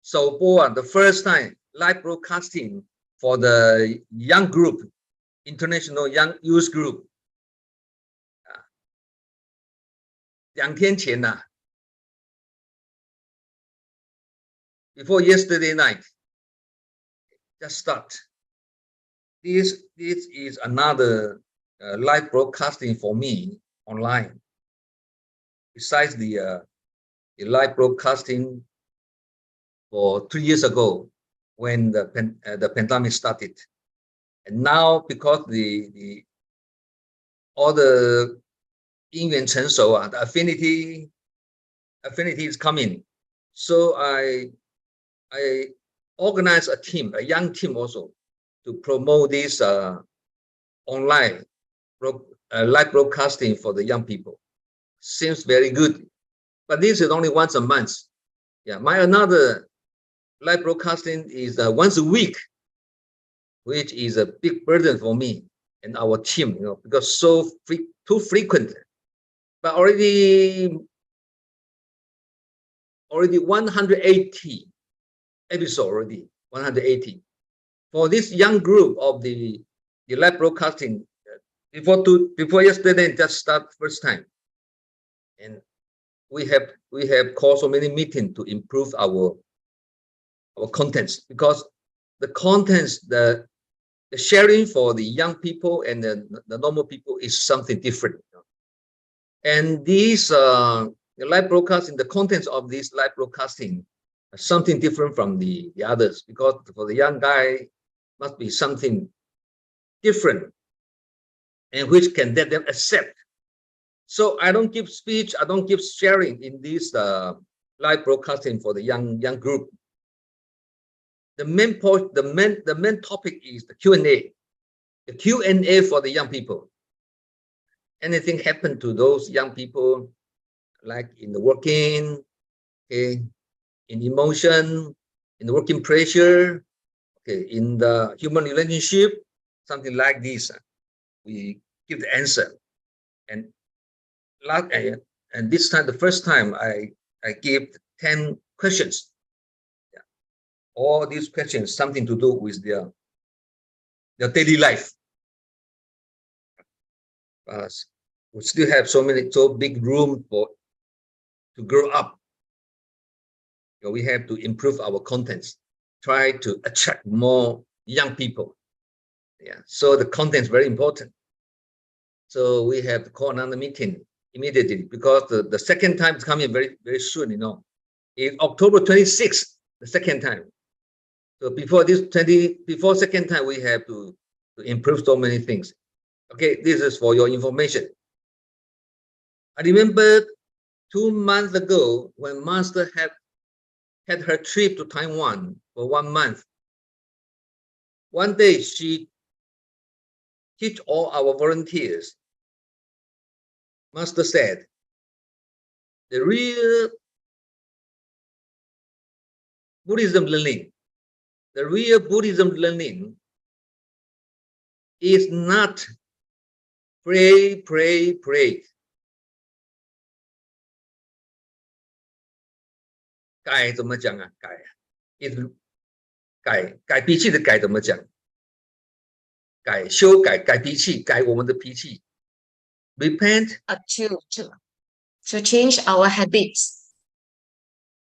So for the first time, live broadcasting for the young group, international young youth group. 2天前 before yesterday night, just start. This is another live broadcasting for me online. Besides the live broadcasting for 2 years ago when the pandemic started, and now because all the 因缘成熟 the affinity is coming, so I organize a team, a young team also, to promote this online live broadcasting for the young people. Seems very good, but this is only once a month. Yeah, my another live broadcasting is once a week, which is a big burden for me and our team, because too frequent. But already 180 episode already, 180 for this young group of the live broadcasting. Before yesterday, just start first time, and we have called so many meetings to improve our contents, because the contents, the sharing for the young people and the normal people is something different. And these the live broadcasting, the contents of this live broadcasting are something different from the others, because for the young guy must be something different and which can let them accept. So I don't give speech, I don't give sharing in this live broadcasting for the young group. The main topic is the Q&A. The Q&A for the young people. Anything happened to those young people, like in the working, okay, in emotion, in the working pressure, okay, in the human relationship, something like this. We give the answer. And this time, the first time, I gave 10 questions. Yeah. All these questions, something to do with their daily life. We still have so big room to grow up. So we have to improve our contents, try to attract more young people. Yeah, so the content is very important. So we have to call another meeting immediately, because the second time is coming very, very soon, in October 26th, the second time. So before second time, we have to improve so many things. Okay, this is for your information. I remember 2 months ago when Master had her trip to Taiwan for 1 month. One day she teach all our volunteers. Master said, the real Buddhism learning is not pray. 改怎么讲啊？改脾气的改怎么讲？修改脾气，改我们的脾气。Repent to change our habits.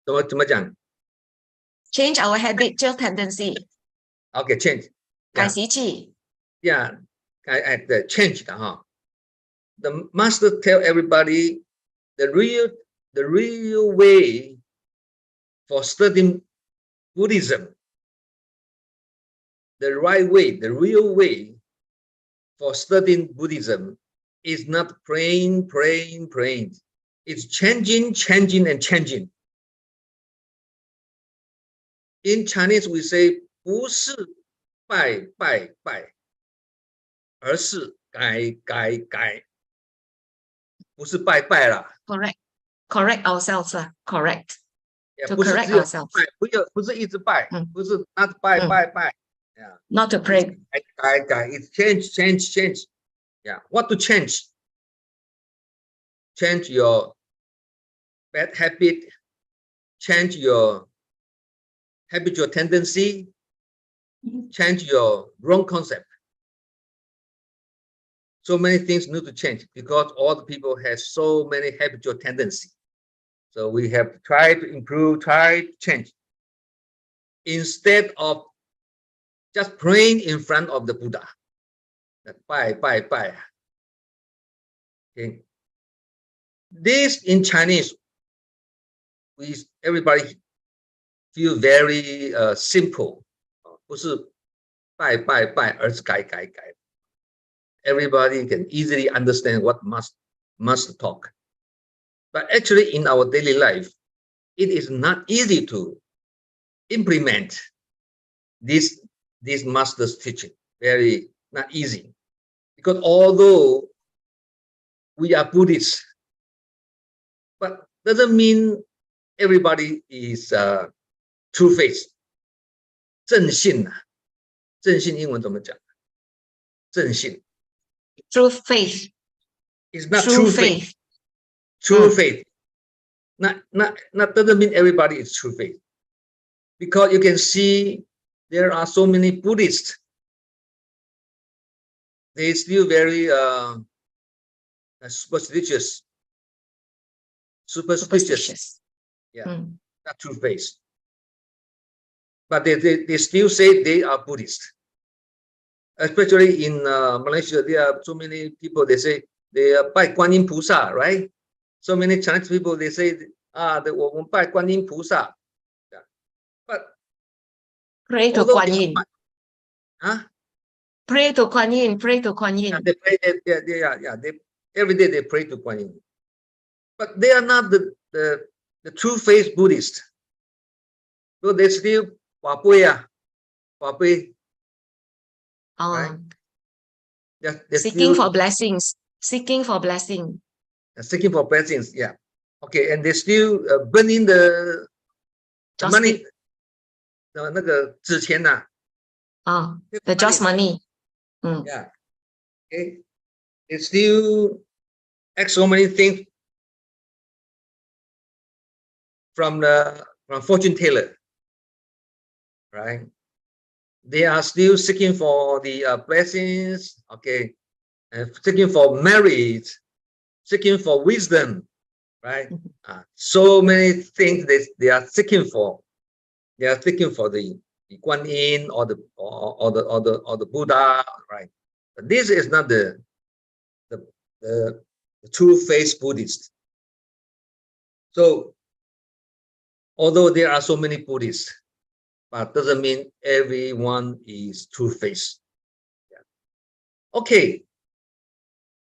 怎么讲 Change our habitual tendency.？Okay, change. 改习气。Yeah, 对 change 的哈。The master tell everybody the real way for studying Buddhism. The real way for studying Buddhism is not praying. It's changing and changing. In Chinese, we say 不是拜，而是改，不是拜啦。Correct ourselves, correct. Yeah, To 不是 correct 只有 ourselves. 不是一直拜，不是 not 拜。Yeah. Not to pray. 改 it's change. Yeah. What to change? Change your bad habit, change your habitual tendency, change your wrong concept. So many things need to change, because all the people have so many habitual tendencies. So we have to try to improve, try to change. Instead of just praying in front of the Buddha. Bye. Okay. This in Chinese, everybody feel very simple. 不是拜拜拜，而是改改改。Everybody can easily understand what must talk. But actually, in our daily life, it is not easy to implement this master's teaching. Very not easy, because although we are Buddhists, but doesn't mean everybody is true faith. 正信啊，正信英文怎么讲？正信 True faith. is not True true faith. faith. True faith. Not doesn't mean everybody is true faith. Because you can see there are so many Buddhists. They still very superstitious. Yeah, not true faith. But they still say they are Buddhist. Especially in Malaysia, there are so many people, they say they are 拜观音菩萨, right? So many Chinese people, they say, 我们拜观音菩萨. Yeah. But Pray to Guan Yin. Pray to Guan Yin. Pray to Guan Yin. Yeah, they pray. Every day they pray to Guan Yin. But they are not the true faith Buddhist. So they still 法杯啊，法杯. Right? They're Seeking still, for blessings. Seeking for blessing. Seeking for blessings. Yeah. Okay, and they still burning the money. 那个纸钱呐。The just money. Yeah. Okay. They still ask so many things from fortune teller. Right? They are still seeking for the blessings, okay, seeking for marriage, seeking for wisdom, right? So many things they are seeking for. They are seeking for the Guan Yin or the Buddha, right? But this is not the true faith Buddhist. So, although there are so many Buddhists, but doesn't mean everyone is true faith. Yeah. Okay,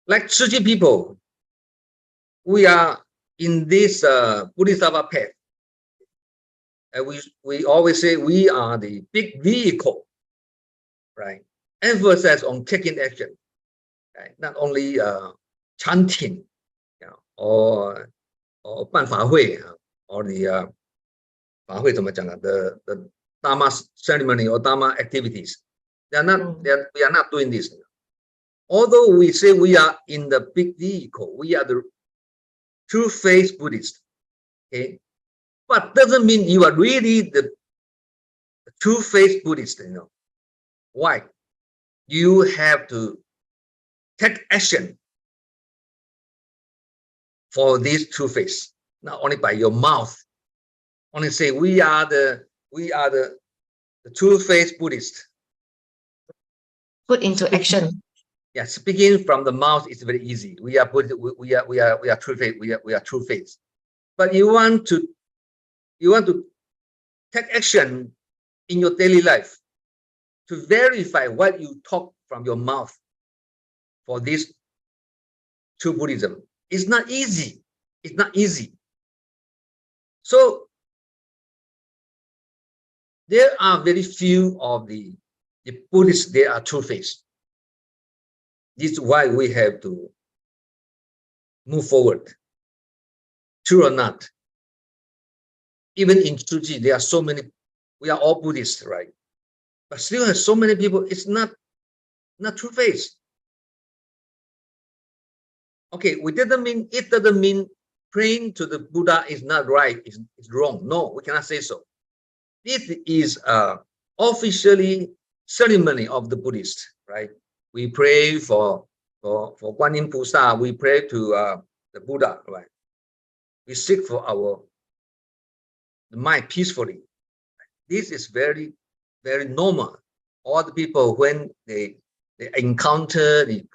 like Su Ching people, we are in this Bodhisattva path. And we always say we are the big vehicle, right? Emphasis on taking action, right? Not only chanting, or 办法会 or the 法会怎么讲呢？ the Dharma ceremony or Dharma activities. We are not doing this. Although we say we are in the big vehicle, we are the true faith Buddhist. Okay, but doesn't mean you are really the true faith Buddhist. Why? You have to take action for this true faith, not only by your mouth. Only say we are the true faith Buddhist. Put into action. Yeah, speaking from the mouth is very easy. We are true faith. We are true faith. But you want to take action in your daily life to verify what you talk from your mouth for this true Buddhism. It's not easy. It's not easy. So there are very few of the Buddhists, they are true faith. This is why we have to move forward. True or not. Even in Su Ching, there are so many, we are all Buddhists, right? But still have so many people, it's not true faith. Okay, it doesn't mean praying to the Buddha is not right, is wrong. No, we cannot say so. This is officially ceremony of the Buddhist, right? We pray for Guan Yin Pusa, we pray to the Buddha, right? We seek for the mind peacefully. This is very, very normal. All the people, when they encounter the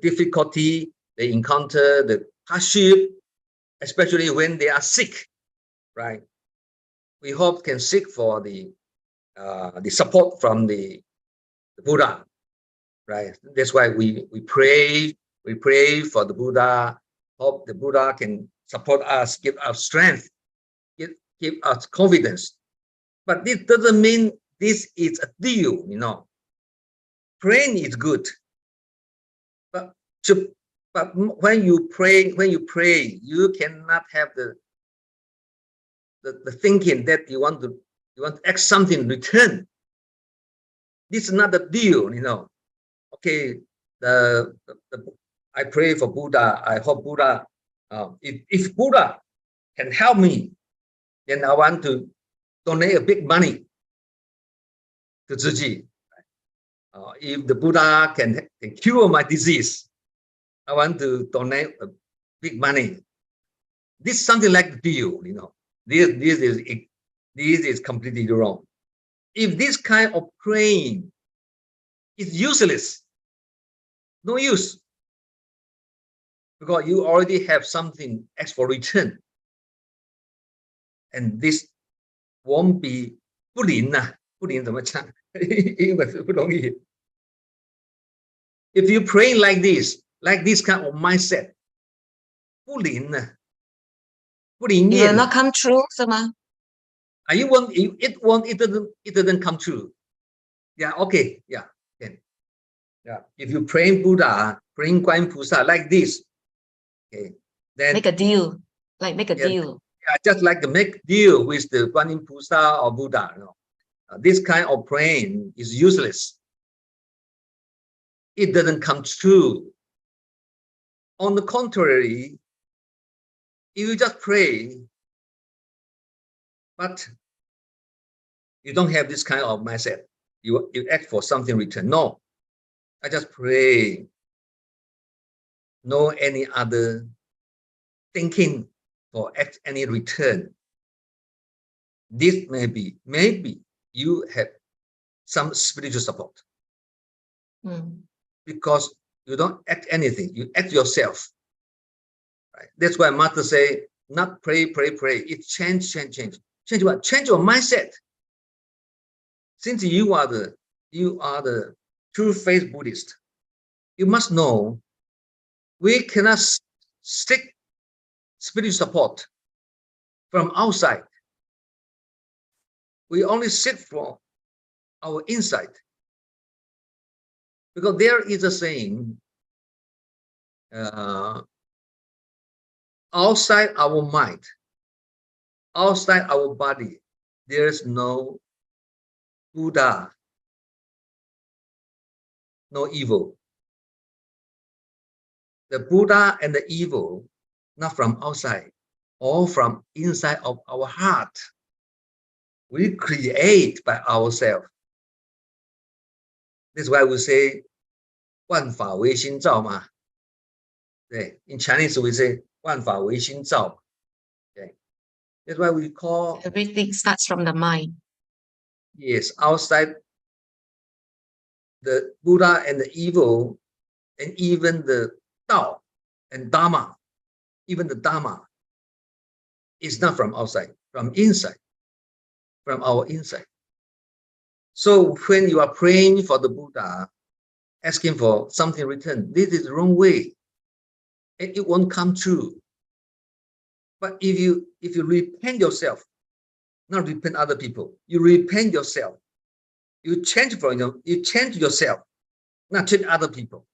difficulty, they encounter the hardship, especially when they are sick, right? We hope can seek for the support from the Buddha, right? That's why we pray for the Buddha. Hope the Buddha can support us, give us strength, give us confidence. But this doesn't mean this is a deal, you know. Praying is good, but when you pray, you cannot have the thinking that you want to act something in return. This is not a deal, you know. Okay, I pray for Buddha. I hope Buddha, if Buddha can help me, then I want to donate a big money to Tzu Chi. If the Buddha can cure my disease, I want to donate a big money. This is something like the deal, you know. This is completely wrong. If this kind of praying is useless, no use, because you already have something X for return, and this won't be 不灵呐，不灵怎么讲？英文是不容易。If you pray like this kind of mindset, 不灵呐，不灵 It 验 will not come true, 是吗？ it doesn't come true. Yeah, okay, yeah, then. Yeah, if you pray Buddha, praying Guan Pusa like this, okay, then Make a deal, like make a Yeah. deal. just like to make deal with the Guan Pusa or Buddha, you know. This kind of praying is useless. It doesn't come true. On the contrary, if you just pray, but you don't have this kind of mindset, you act for something in return. No, I just pray. No any other thinking for any return. This maybe you have some spiritual support, because you don't act anything, you act yourself. Right? That's why Master say, not pray. It change what? Change your mindset. Since you are the true faith Buddhist, you must know we cannot seek spiritual support from outside. We only seek for our inside. Because there is a saying, outside our mind, outside our body, there is no Buddha, no evil. The Buddha and the evil, not from outside, or from inside of our heart. We create by ourselves. That's why we say, 万法唯心造嘛. In Chinese we say, 万法唯心造. Okay. That's why we call Everything starts from the mind. Yes, outside the Buddha and the evil, and even the Tao and Dharma, even the Dharma is not from outside, from inside, from our inside. So when you are praying for the Buddha, asking for something in return, this is the wrong way, and it won't come true. But if you repent yourself, not repent other people, you repent yourself, you change yourself, not change other people.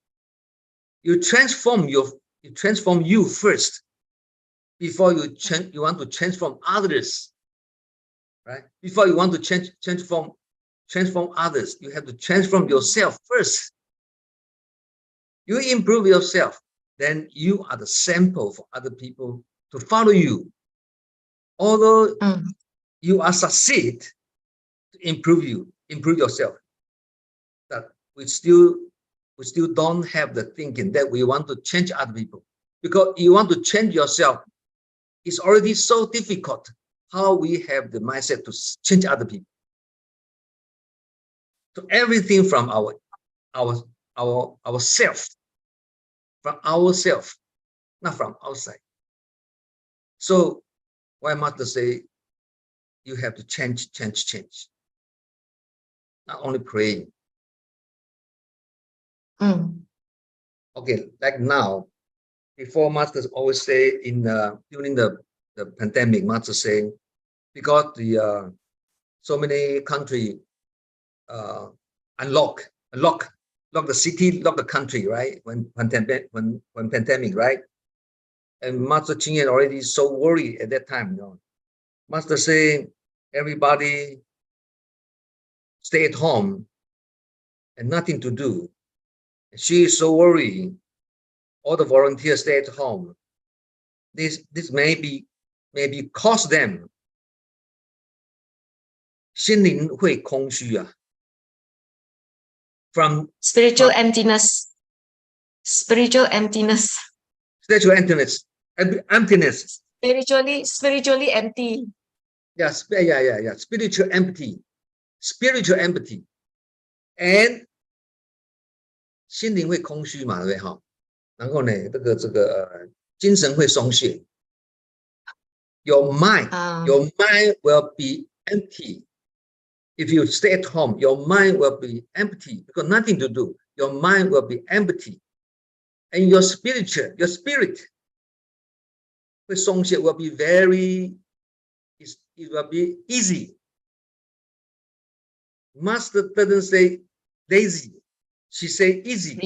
You transform you first before you want to transform others, right? Before you want to transform others, you have to transform yourself first. You improve yourself, then you are the sample for other people to follow you. Although you are succeed to improve yourself, that we still don't have the thinking that we want to change other people, because you want to change yourself. It's already so difficult. How we have the mindset to change other people? So everything from ourself, from ourselves, not from outside. So why Master say you have to change. Not only praying. Okay, like now, before Master always say in during the pandemic, Master saying because the so many country unlock the city, lock the country, right? When pandemic, right? And Master Ching had already so worried at that time, Master saying everybody stay at home and nothing to do. She is so worried. All the volunteers stay at home. This maybe cause them 心灵会空虚啊。From Spiritual emptiness. Spiritual emptiness. Spiritually empty. Yeah. Spiritual empty. And 心灵会空虚嘛，对不对哈？然后呢，精神会松懈。Your mind will be empty. If you stay at home, your mind will be empty because nothing to do. Your mind will be empty, and your spirit will be it will be easy. Master doesn't say lazy. She say easy.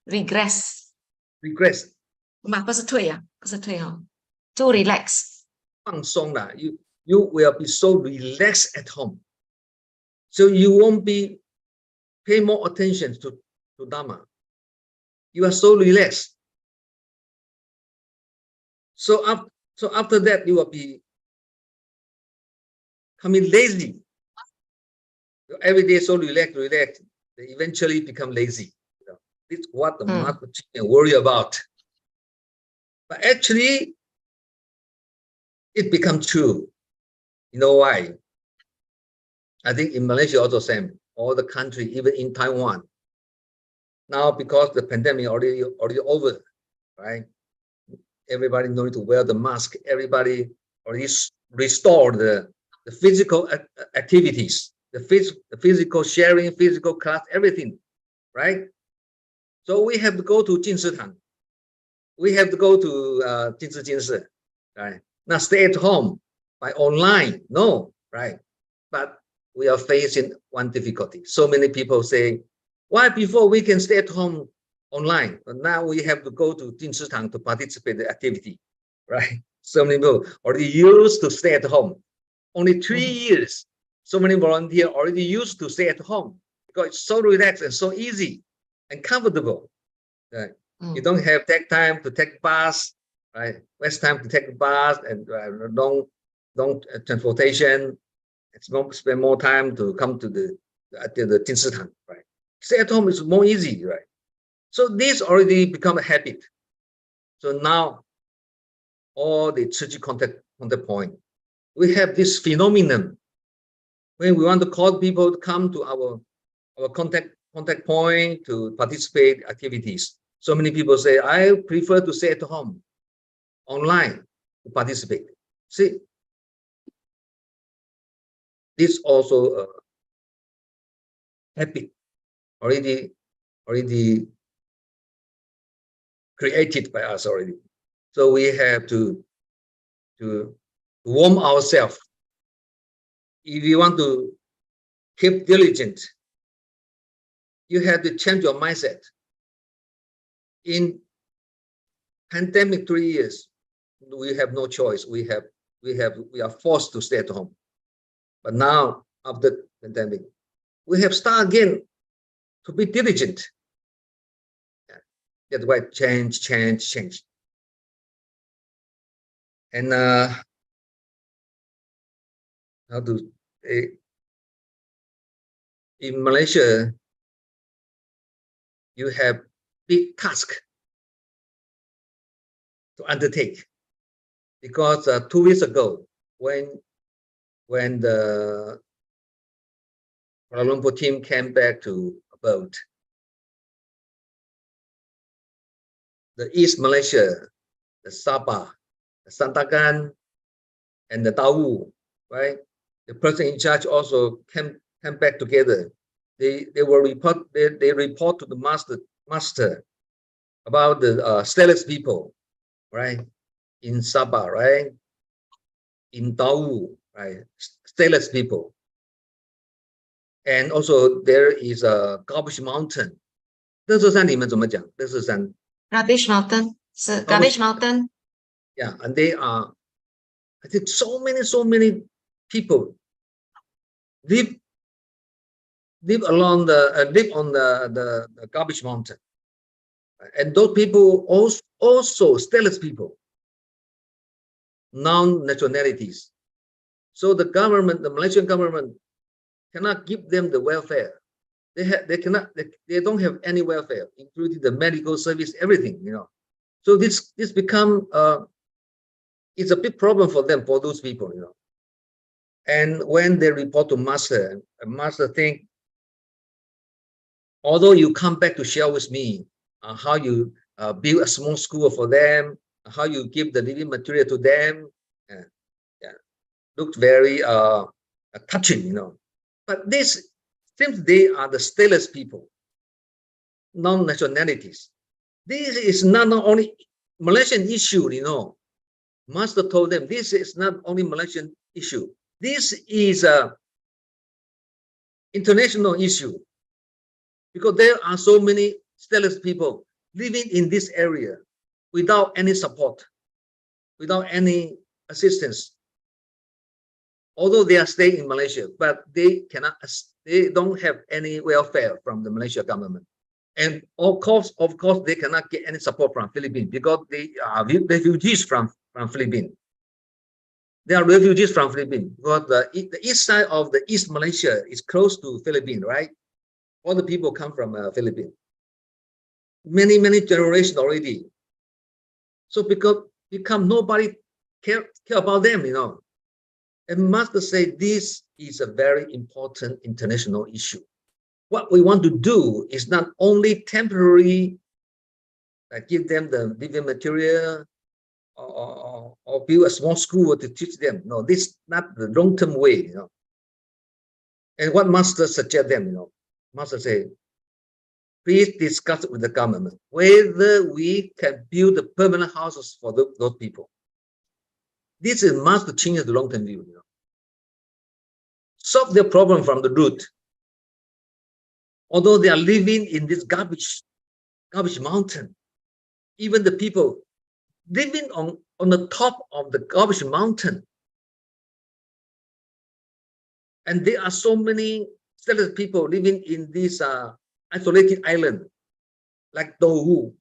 Regress. 不是退啊，不是退哦。To relax. 放松了 you will be so relaxed at home. So you won't be pay more attention to Dharma. You are so relaxed. So after that, you will be becoming lazy. Every day so relaxed, they eventually become lazy. This is what the Master worry about. But actually, it becomes true. You know why? I think in Malaysia also same. All the country, even in Taiwan. Now because the pandemic already over, right? Everybody no need to wear the mask. Everybody already restored the physical activities, the physical sharing, physical class, everything, right? So we have to go to 进食堂. We have to go to 进食监室, right? Not stay at home by online, no, right? But we are facing one difficulty. So many people say, why before we can stay at home online, but now we have to go to 进食堂 to participate in the activity, right? So many people already used to stay at home. Only 3 years, so many volunteers already used to stay at home because it's so relaxed and so easy and comfortable. Right? You don't have take time to take bus, right? Waste time to take bus and long transportation. Spend more time to come to the 进食堂, right? Stay at home is more easy, right? So this already become a habit. So now all the Tzu contact point, we have this phenomenon when we want to call people to come to our contact point to participate activities. So many people say, I prefer to stay at home online to participate. See, this also a habit already created by us already. So we have to warm ourselves. If you want to keep diligent, you have to change your mindset. In pandemic 3 years, we have no choice. We are forced to stay at home. But now, after pandemic, we have start again to be diligent. That's why change. And how to in Malaysia, you have big task to undertake because 2 weeks ago, when the Kuala Lumpur team came back to a boat, the East Malaysia, the Sabah, Santakan, and the Tau, right? The person in charge also came back together. They report to the master about the stateless people, right? In Sabah, right? In Tau, right? Stateless people. And also there is a garbage mountain. 乐色山你们怎么讲？乐色山 Garbage Mountain 是 Garbage Mountain. Yeah, and they are, I think, so many people live along the live on the garbage mountain, and those people also stateless people, non-nationalities. So the government, the Malaysian government, cannot give them the welfare. They don't have any welfare, including the medical service, everything, you know. So this become it's a big problem for them, for those people, you know. And when they report to master, master think, although you come back to share with me how you build a small school for them, how you give the living material to them, looked very touching, you know. But this, since they are the stateless people, non-nationalities, this is not only Malaysian issue, you know. Master told them this is not only Malaysian issue. This is a international issue, because there are so many stateless people living in this area without any support, without any assistance. Although they are staying in Malaysia, but they don't have any welfare from the Malaysian government. And of course, they cannot get any support from Philippines, because they are refugees from Philippines. They are refugees from Philippines, because the east side of the East Malaysia is close to Philippines, right? All the people come from Philippines. Many generations already. So because nobody care about them, you know. And master say this is a very important international issue. What we want to do is not only temporary, give them the living material or build a small school to teach them. No, this is not the long-term way, you know. And what master suggest them, you know, master say, please discuss with the government whether we can build the permanent houses for those people. This is master change the long-term view, you know. Solve their problem from the root. Although they are living in this garbage mountain, even the people living on the top of the garbage mountain, and there are so many stateless people living in this isolated island, like Tawau.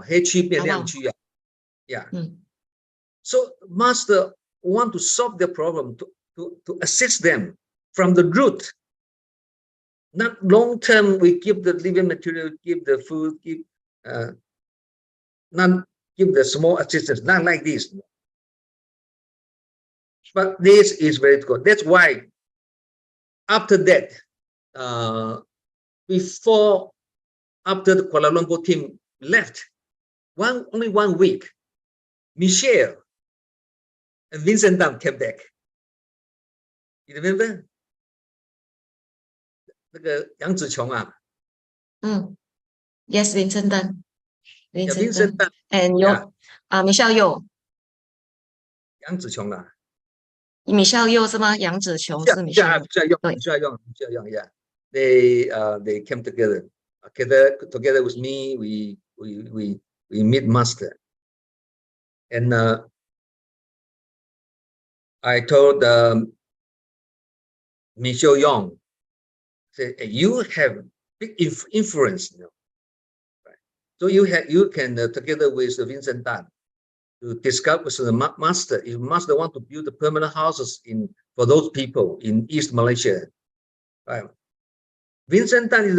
黑区变亮区啊 Yeah. So master want to solve the problem, to assist them from the root. Not long term, we give the living material, give the food, not give the small assistance, not like this. But this is very good. That's why after that, after the Kuala Lumpur team left, only 1 week, Michelle and Vincent Tan came back. You remember? 那个杨紫琼啊 Yes, Vincent Tan. Vincent Tan. And Michelle Yeoh. 杨紫琼啊 Michelle Yeoh 是吗？杨紫琼是 Michelle Yeoh。Yeah. They came together with me. We meet master, and I told Michelle Yeoh, say, you have big influence, you know, right? So you can together with Vincent Tan to discuss with the master. If master want to build the permanent houses for those people in East Malaysia, right? Vincent Tan is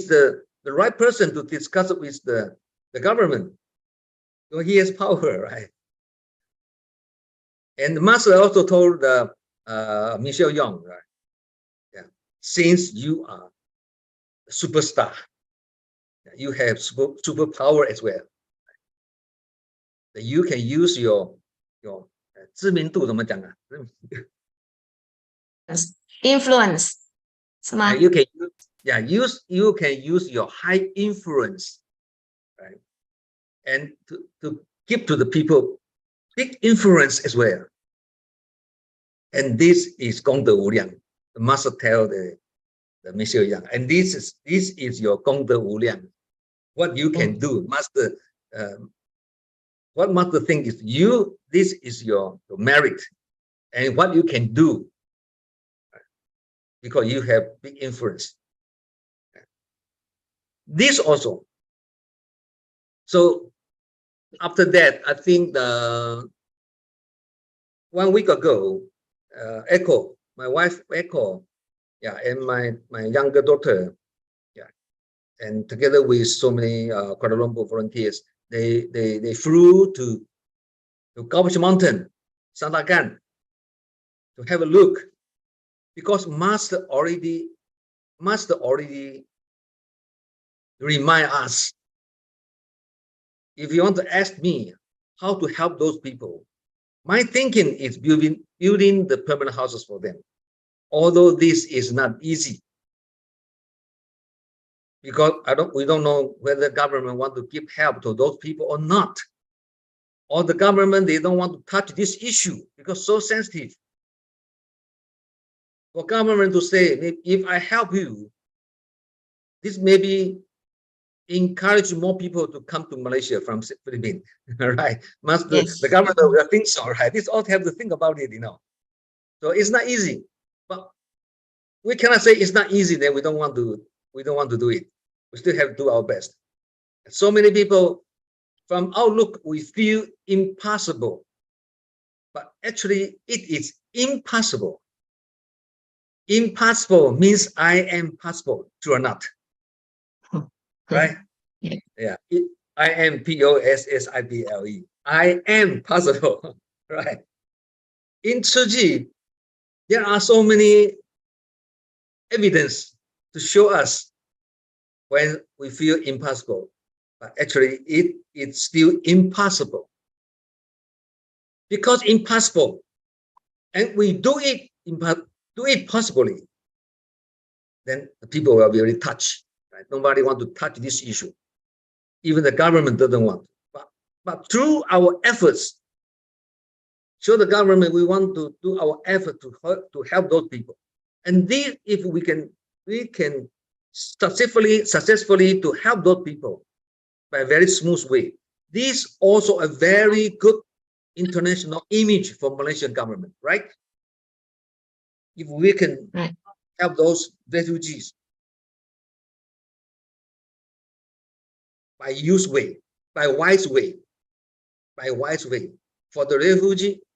the right person to discuss it with the government. So he has power, right? And the master also told Michelle Yeoh, right? Yeah, since you are superstar. You have superpower as well. That you can use your 知名度怎么讲啊 influence 是吗？ You can you can use your high influence, right? And to give to the people big influence as well. And this is 功德无量. The master tell the Monsieur Yang, and this is your 功德无量. What you can do, master. What master think is this is your merit, and what you can do, because you have big influence. This also. So after that, I think 1 week ago, Echo, my wife Echo, and my younger daughter, and together with so many Kuala Lumpur volunteers, they flew to Kabupaten Mountain, Sandakan, to have a look, because master already remind us. If you want to ask me how to help those people, my thinking is building the permanent houses for them. Although this is not easy, because we don't know whether the government want to give help to those people or not, or the government, they don't want to touch this issue because so sensitive. For government to say, if I help you, this maybe encourage more people to come to Malaysia from Philippines, right? The government will think so, right? This all have to think about it, So it's not easy, but we cannot say it's not easy. Then we don't want to do it. We still have to do our best. So many people, from outlook, we feel impossible, but actually it is impossible. Impossible means I am possible, true or not? Right? Yeah. I am possible. I am possible. Right? In Su Ching, there are so many evidence to show us when we feel impossible, but actually it's still impossible. Because impossible, and we do it possibly, then the people will be very touched. Right? Nobody want to touch this issue. Even the government doesn't want. But through our efforts, show the government we want to do our effort to help those people. And this, if we can successfully to help those people by a very smooth way. This also a very good international image for Malaysian government, right? If we can help those refugees by wise way. For the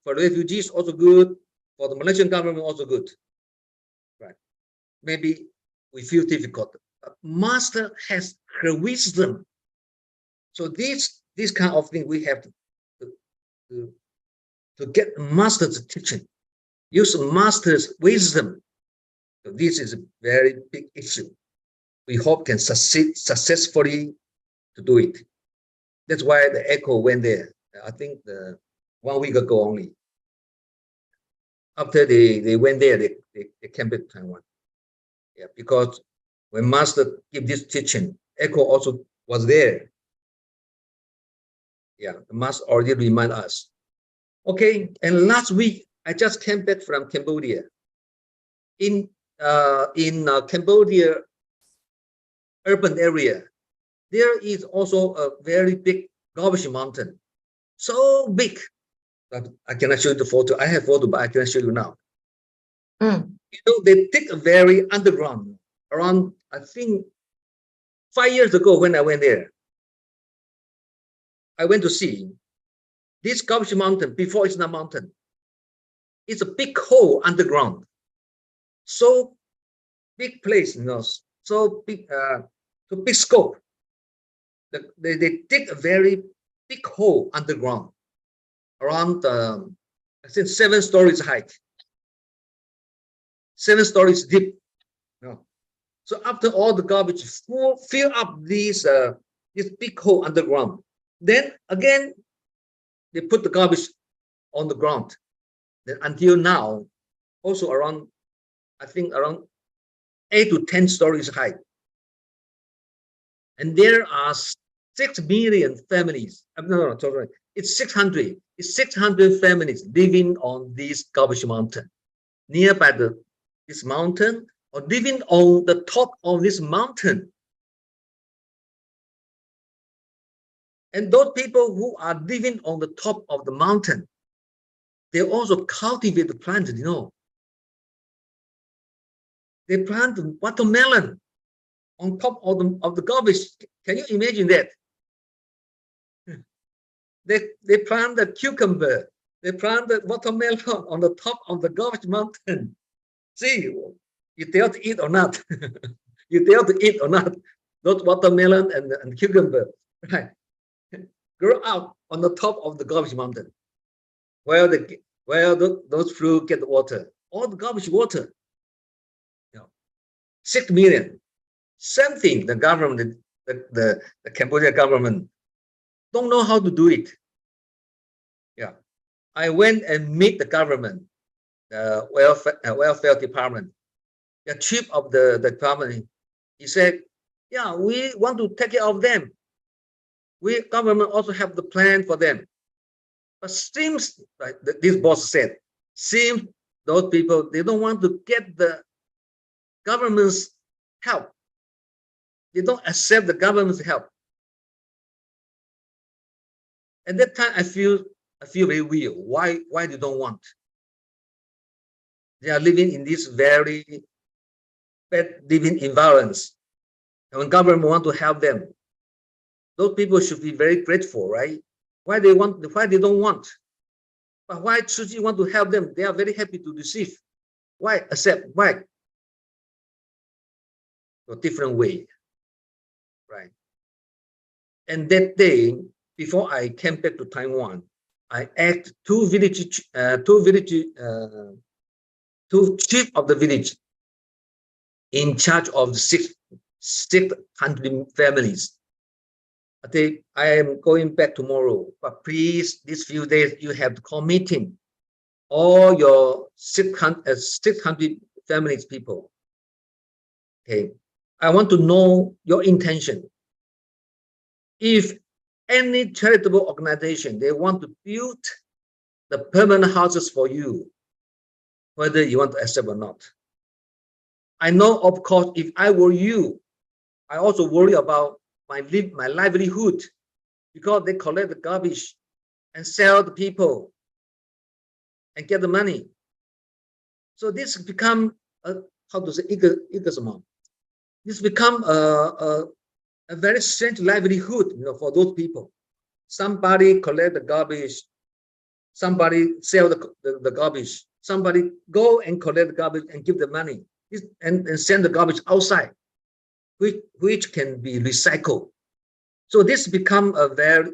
refugees also good, for the Malaysian government also good. Right? Maybe we feel difficult, but master has her wisdom. So this kind of thing we have to get master's teaching, use master's wisdom. So this is a very big issue. We hope can succeed successfully to do it. That's why the Echo went there. I think 1 week ago only. After they went there, they came back to Taiwan. Yeah, because when master give this teaching, Echo also was there. Yeah, the master already remind us. Okay, and last week I just came back from Cambodia. In Cambodia urban area, there is also a very big garbage mountain. So big. But I cannot show you the photo. I have photo, but I cannot show you now. They dig a very underground. Around, I think, 5 years ago when I went there, I went to see this garbage mountain. Before it's not a mountain, it's a big hole underground. So big place, so big, so big scope. They dig a very big hole underground, around I think 7 stories height, 7 stories deep. So after all the garbage fill up this big hole underground, then again they put the garbage on the ground. Then until now, also around, I think around 8 to 10 stories high. And there are 6 million families. No, sorry, it's 600. It's 600 families living on this garbage mountain, nearby this mountain, or living on the top of this mountain. And those people who are living on the top of the mountain, they also cultivate the plants, you know. They plant watermelon on top of the garbage. Can you imagine that? They plant the cucumber. They plant the watermelon on the top of the garbage mountain. See, you dare to eat or not? You dare to eat or not? Those watermelon and cucumber, right? Grow out on the top of the garbage mountain, where those fruit get water, all the garbage water. 6 million. Same thing. The government, the Cambodia government, don't know how to do it. Yeah, I went and meet the government, the welfare department, the chief of the department. He said, "Yeah, we want to take care of them. We government also have the plan for them." But seems like this boss said, seems those people, they don't want to get the government's help. They don't accept the government's help. At that time, I feel very weird. Why they don't want? They are living in this very bad living environments. And when government want to help them, those people should be very grateful, right? Why they don't want? But why should you want to help them? They are very happy to receive. Why accept? Why? A different way, right? And that day, before I came back to Taiwan, I asked two chief of the village in charge of the 600 families. I am going back tomorrow, but please, these few days you have to call meeting all your 600 families people. Okay, I want to know your intention. If any charitable organization, they want to build the permanent houses for you, whether you want to accept or not. I know, of course, if I were you, I also worry about my livelihood, because they collect the garbage and sell the people and get the money. So this become how to say egoism. This become a very strange livelihood, you know, for those people. Somebody collect the garbage, somebody sell the garbage, somebody go and collect the garbage and give the money and send the garbage outside, which can be recycled. So this become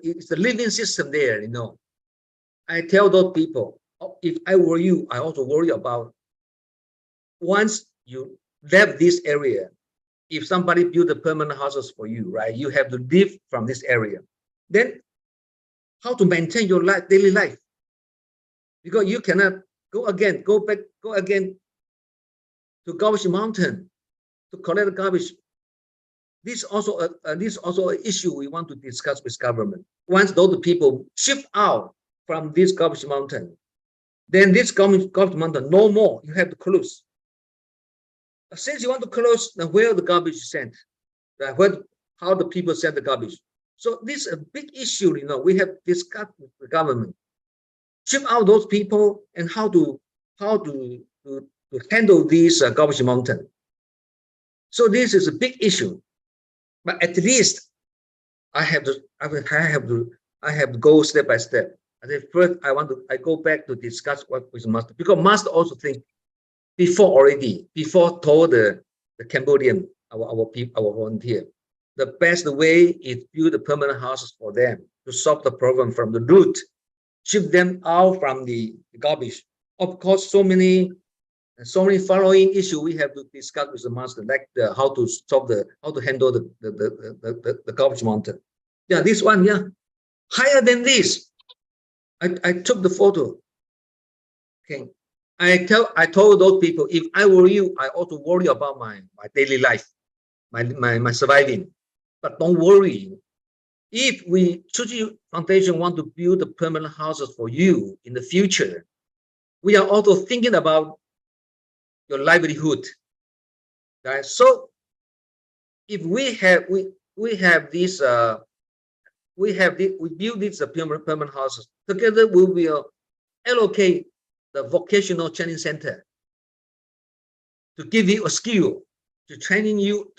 it's a living system there, you know. I tell those people, if I were you, I also worry about once you left this area, if somebody build the permanent houses for you, right, you have to live from this area. Then how to maintain your daily life? Because you cannot go again to garbage mountain to collect the garbage. This also an issue we want to discuss with government. Once those people shift out from this garbage mountain, then this garbage mountain no more. You have to close. Since you want to close, then where the garbage is sent, how the people send the garbage. So this is a big issue. You know, we have discussed with the government. Shift out those people and how to handle this garbage mountain. So this is a big issue. But at least I have to go step by step. I say first I go back to discuss what with master, because master also think before told the Cambodian our volunteer, the best way is build the permanent houses for them to solve the problem from the root, shift them out from the garbage. Of course, so many so many following issue we have to discuss with the master, like how to handle the garbage mountain. Yeah, this one, yeah, higher than this. I took the photo. Okay, I told those people, if I were you, I also worry about my daily life, my surviving. But don't worry. If we Su Ching Foundation want to build the permanent houses for you in the future, we are also thinking about your livelihood. Right? So if we have this we build these permanent houses together, we will allocate the vocational training center to give you a skill, to train you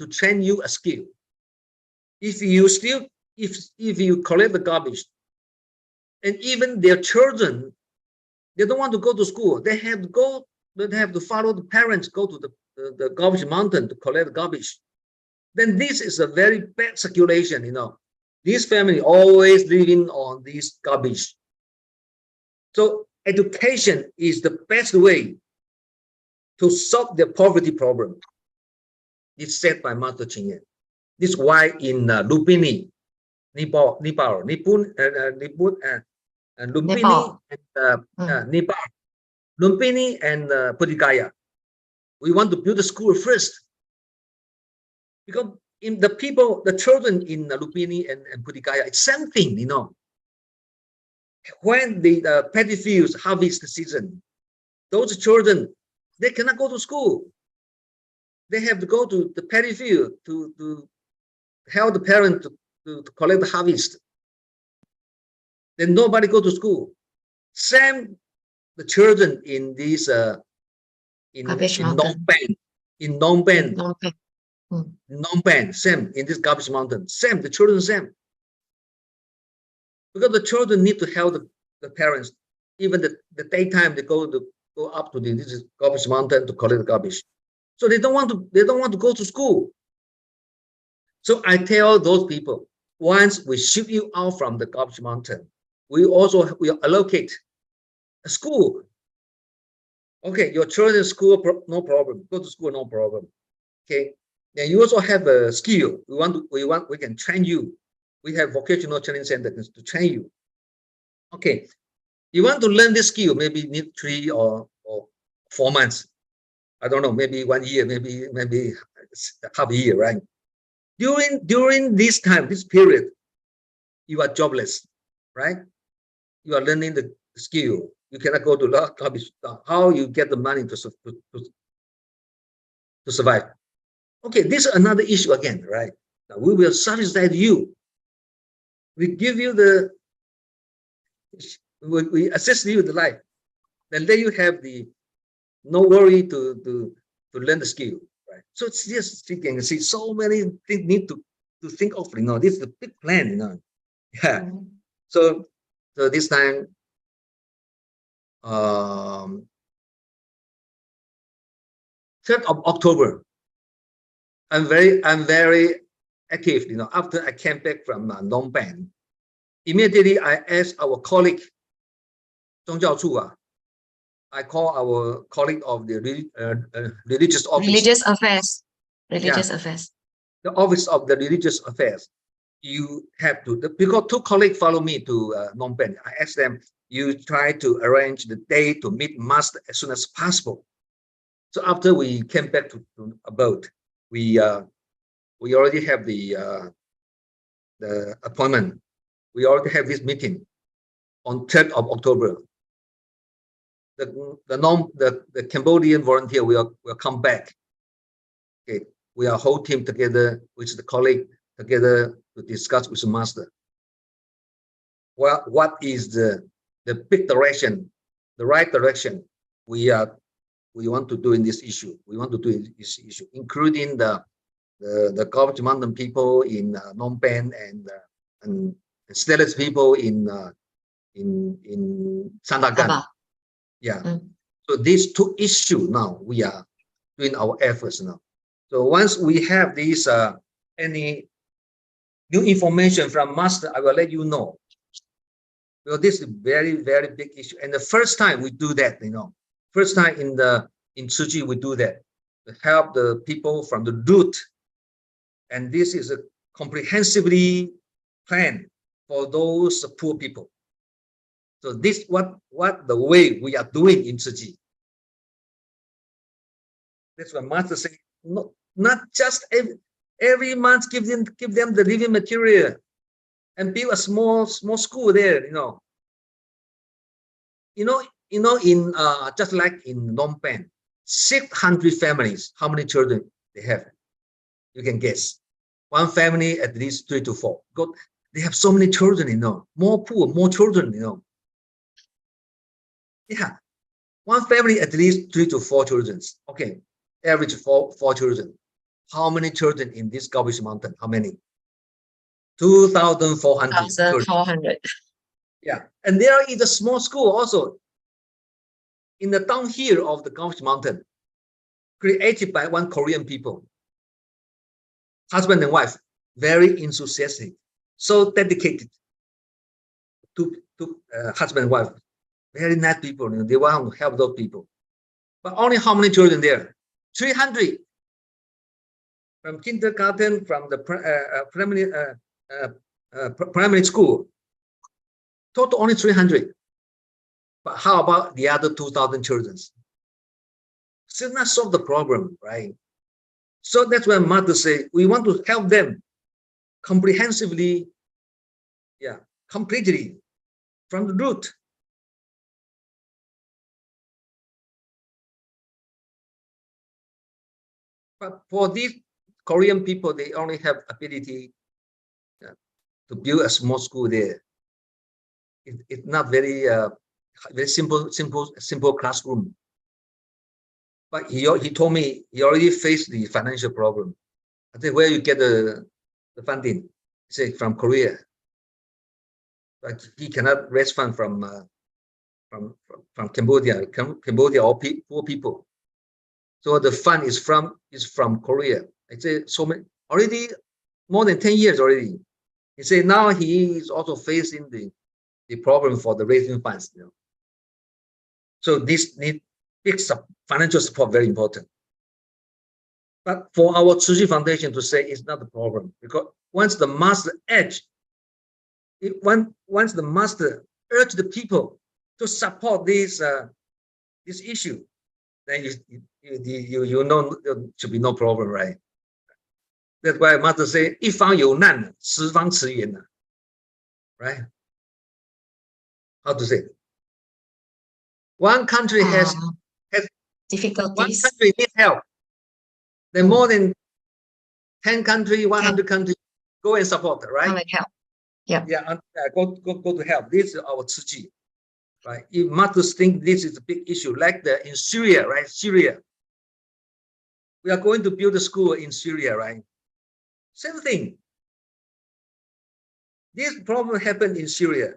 a skill. If you collect the garbage, and even their children, they don't want to go to school, they have to follow the parents go to the garbage mountain to collect the garbage. Then this is a very bad circulation, you know. This family always living on this garbage. So education is the best way to solve the poverty problem. It's said by Master Ching. This is why in Lumpini, Nepal, Lumpini and Nepal, Lumpini and Pudigaya, we want to build a school first, because in the children in Lumpini and Pudigaya, it's something, you know. When the paddy fields harvest season, those children, they cannot go to school. They have to go to the paddy field to help the parent to collect the harvest. Then nobody go to school. Same the children in this in Phnom Penh, same in this garbage mountain, same the children, same. Because the children need to help the parents. Even the daytime they go up to this garbage mountain to collect the garbage. So they don't want to go to school. So I tell those people, once we ship you out from the garbage mountain, we allocate a school. Okay, your children's school, no problem. Go to school, no problem. Okay. Then you also have a skill. We can train you. We have vocational training centers to train you. Okay. You want to learn this skill, maybe need 3 or 4 months. I don't know, maybe 1 year, maybe half a year, right? During this time, this period, you are jobless, right? You are learning the skill. You cannot go to the garbage. How you get the money to survive? Okay, this is another issue again, right? Now we will subsidize you. We give you we assist you with the life. Then there you have no worry to learn the skill, right? So it's just, you can see so many things need to think of, you know. This is a big plan, you know. Yeah. So this time, 3rd of October, I'm very active, you know. After I came back from Phnom Penh, immediately I asked our colleague, Zhong Jiao Chu, I call our colleague of the religious office. Religious affairs. The office of the religious affairs. You have to, because 2 colleagues follow me to Phnom Penh. I asked them, you try to arrange the day to meet master as soon as possible. So after we came back to a boat, we already have the appointment. We already have this meeting on 3rd of October. The Cambodian volunteer will come back. Okay, we are whole team together with the colleague together to discuss with the master. Well, what is the big direction, the right direction we want to do in this issue? We want to do in this issue, including the garbage mountain people in Phnom Penh and stateless people in Sandakan. Yeah. So these 2 issues now we are doing our efforts now. So once we have this any new information from master, I will let you know. Because this is a very, very big issue. And the first time we do that, you know, first time in the in Su Ching, we do that to help the people from the root. And this is a comprehensively plan for those poor people. So this what the way we are doing in Su Ching. That's what Master say. Not just every month give them the living material and build a small school there. In just like in Phnom Penh, 600 families. How many children they have? You can guess. One family at least 3 to 4. God, they have so many children. More poor, more children. Yeah, one family at least 3 to 4 children. Okay, average four children. How many children in this Garbage Mountain? How many? 2,400. 1,400. Yeah, and there is a small school also in the downhill of the Garbage Mountain, created by one Korean people, husband and wife, very enthusiastic, so dedicated to husband and wife, very nice people. They want to help those people, but only how many children there? 300. From kindergarten, from the primary school, total only 300. But how about the other 2,000 children? Still not solve the problem, right? So that's why Mother say we want to help them comprehensively, completely from the root. But for these Korean people, they only have ability to build a small school there. It's not very simple classroom. But he told me he already faced the financial problem. I said, where you get the funding? He said, from Korea. But he cannot raise fund from Cambodia. Cambodia or poor people. So the fund is from Korea. I said, so many, already more than 10 years already. He said now he is also facing the problem for the raising funds. So this need big financial support, very important. But for our Su Ching Foundation to say it's not the problem, because once the master once the master urged the people to support this issue, then you know there should be no problem, right? That's why Master say 一方有难，十方驰援 right? How to say? One country has difficulties. one country needs help. Then more than 10 countries, 100 countries go and support, right? Come and help. Yeah. Yeah, go to help. This is our Su Ching, right? If Marcus think this is a big issue, like in Syria, right? Syria. We are going to build a school in Syria, right? Same thing. This problem happened in Syria,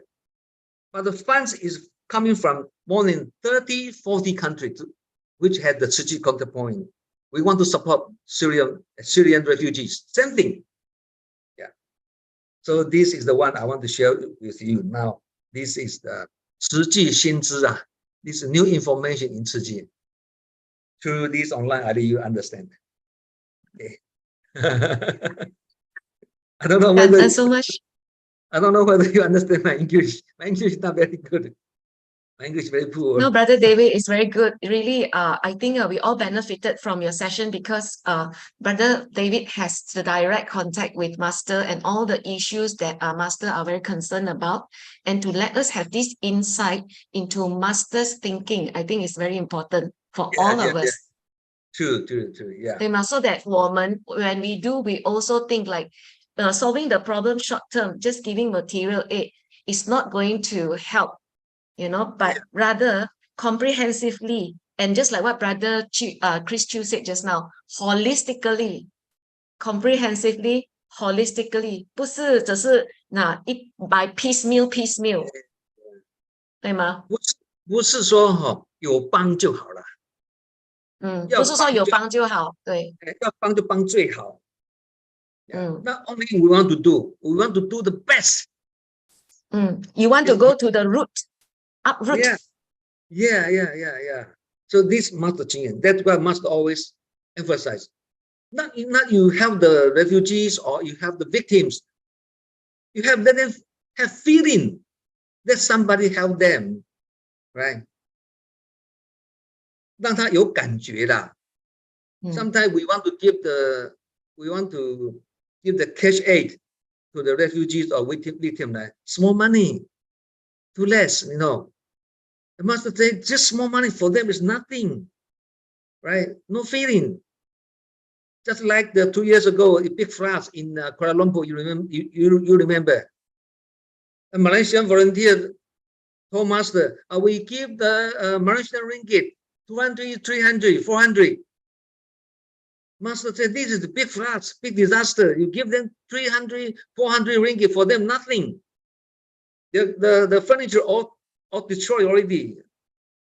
but the funds is coming from more than 30, 40 countries, which had the Su Ching counterpoint. We want to support Syrian refugees. Same thing. Yeah. So this is the one I want to share with you now. This is the 实际薪资 This is new information in Su Ching. Through this online, I think you understand. Okay. I don't know whether Thanks so much. I don't know whether you understand my English. My English is not very good. My English is very poor. No, Brother David, is very good. Really, I think we all benefited from your session because Brother David has the direct contact with Master and all the issues that Master are very concerned about. And to let us have this insight into Master's thinking, I think is very important for all of us. True, yeah. 对吗? So that when we do, we also think like solving the problem short term, just giving material aid is not going to help, but rather comprehensively, and just like what Brother Chris Chu said just now, holistically, comprehensively, holistically, 不是只是by piecemeal, 对吗？不是说有帮就好了。不是说有帮就好，对。要帮就帮最好。Not only we want to do the best. You want to go to the root, uproot. Yeah. So this Master Ching, that's why I must always emphasize. Not you have the refugees or you have the victims. You have let them have feeling that somebody help them, right? 让他有感觉啦。Sometimes we want to give the cash aid to the refugees or victim like small money, too less, you know. The master say just small money for them is nothing, right? No feeling. Just like the 2 years ago, a big floods in Kuala Lumpur, you remember? A Malaysian volunteer told master, we give the Malaysian ringgit 200, 300, 400. Master said, this is the big floods, big disaster. You give them 300, 400 ringgit for them, nothing. The furniture all destroyed already.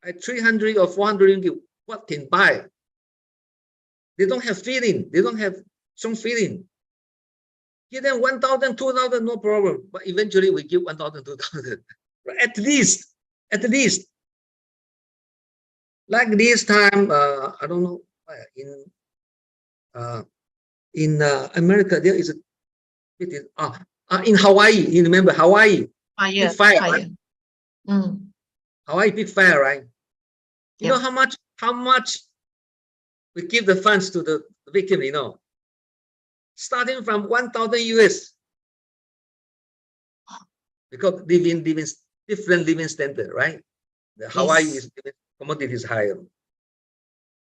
At 300 or 400 ringgit, what can buy? They don't have feeling. They don't have strong feeling. Give them 1,000, 2,000, no problem. But eventually we give 1,000, 2,000. At least. Like this time, I don't know, in America, there is in Hawaii, you remember Hawaii? Big fire. Right? Hawaii big fire, right? You know how much we give the funds to the victim, you know? Starting from 1,000 US. Because different living standard, right? The Hawaii is commodity is higher.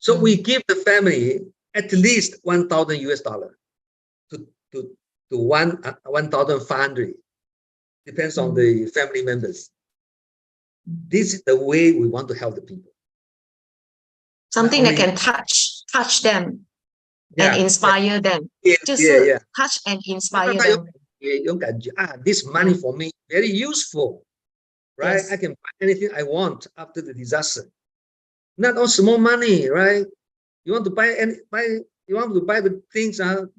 So we give the family at least 1,000 US dollar to 1,500. Depends on the family members. This is the way we want to help the people. Something that can touch them and inspire them. Just touch and inspire them. This money for me very useful, right? Yes. I can buy anything I want after the disaster. Not all small money, right? You want to buy the things not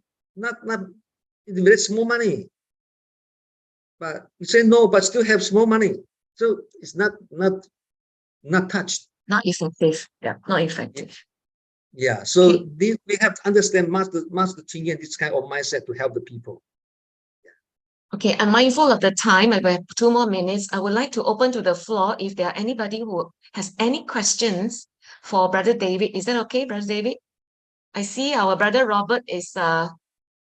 very small money. But you say no, but still have small money. So it's not touched. Not effective. Yeah, not effective. Yeah. So we have to understand Master Ching and this kind of mindset to help the people. Okay, I'm mindful of the time. I have 2 more minutes. I would like to open to the floor if there are anybody who has any questions for Brother David. Is that okay, Brother David? I see our Brother Robert is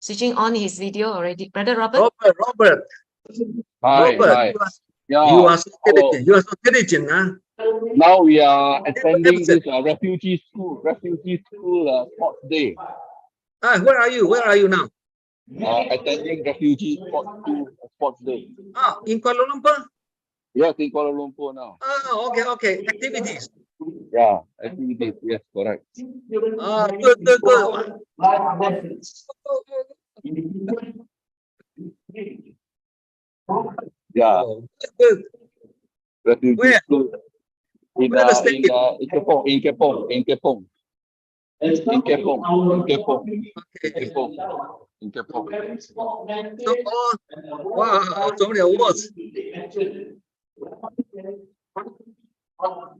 switching on his video already. Brother Robert? Robert. Hi, Robert, hi. You are so intelligent. You are so intelligent, huh? Now we are attending this refugee school sports day. Where are you? Where are you now? Attending refugee sports day. In Kuala Lumpur? Yes, in Kuala Lumpur now. Okay. Activities. Yeah, activities. Yes, correct. Good. Yeah. Good. Refugee Where? school. In Kepong. Wow, so many awards.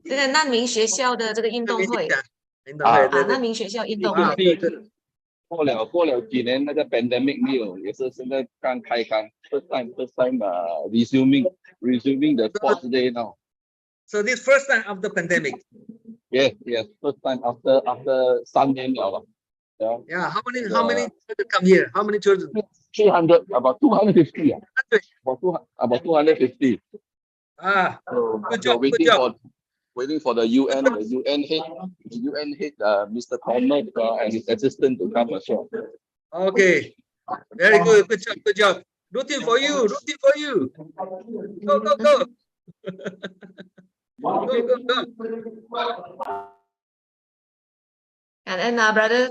这个难民学校的这个运动会难民学校运动会。过了几年那个 pandemic 没有，也是现在刚开刊 first time resuming the sports day now. So this first time after pandemic. Yes, first time after 3年了。Yeah, how many children come here? How many children? 300, about 250. About 250. Good job. Waiting for the UN head, Mr. Thomas and his assistant to come as well. Okay, very good. Good job. Rooting for you. Go. Go. And then Brother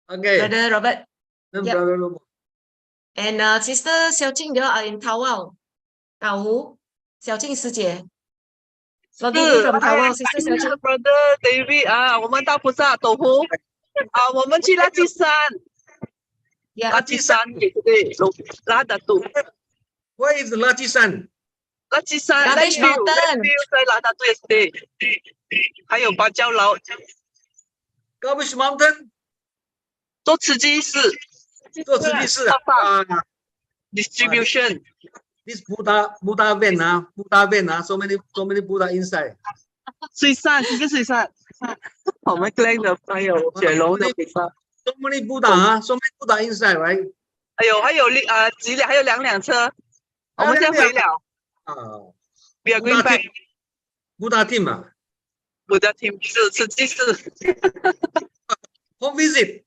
Robert. Yep. Brother Robert. And Sister Su Ching, you are in Tawau. Tau Su Ching 师姐。Logging in from Tawau, Sister Su Ching. Brother David 我们到菩萨斗湖我们去垃圾山。垃圾山也对，拉得住。Where is the 垃圾山？垃圾山 Garbage Mountain 在拉达队 stay， 还有芭蕉楼 Garbage Mountain 做慈济寺做慈济寺啊。distribution。 This Buddha van, so many Buddha inside. 水山是个水山，我们 Glen 的还有雪龙的水山。 So many Buddha, so many Buddha inside, right? 还有几辆，还有2辆车，我们现在回了。We are going back. Buddha team 啊。Buddha team 是慈济寺。Home visit.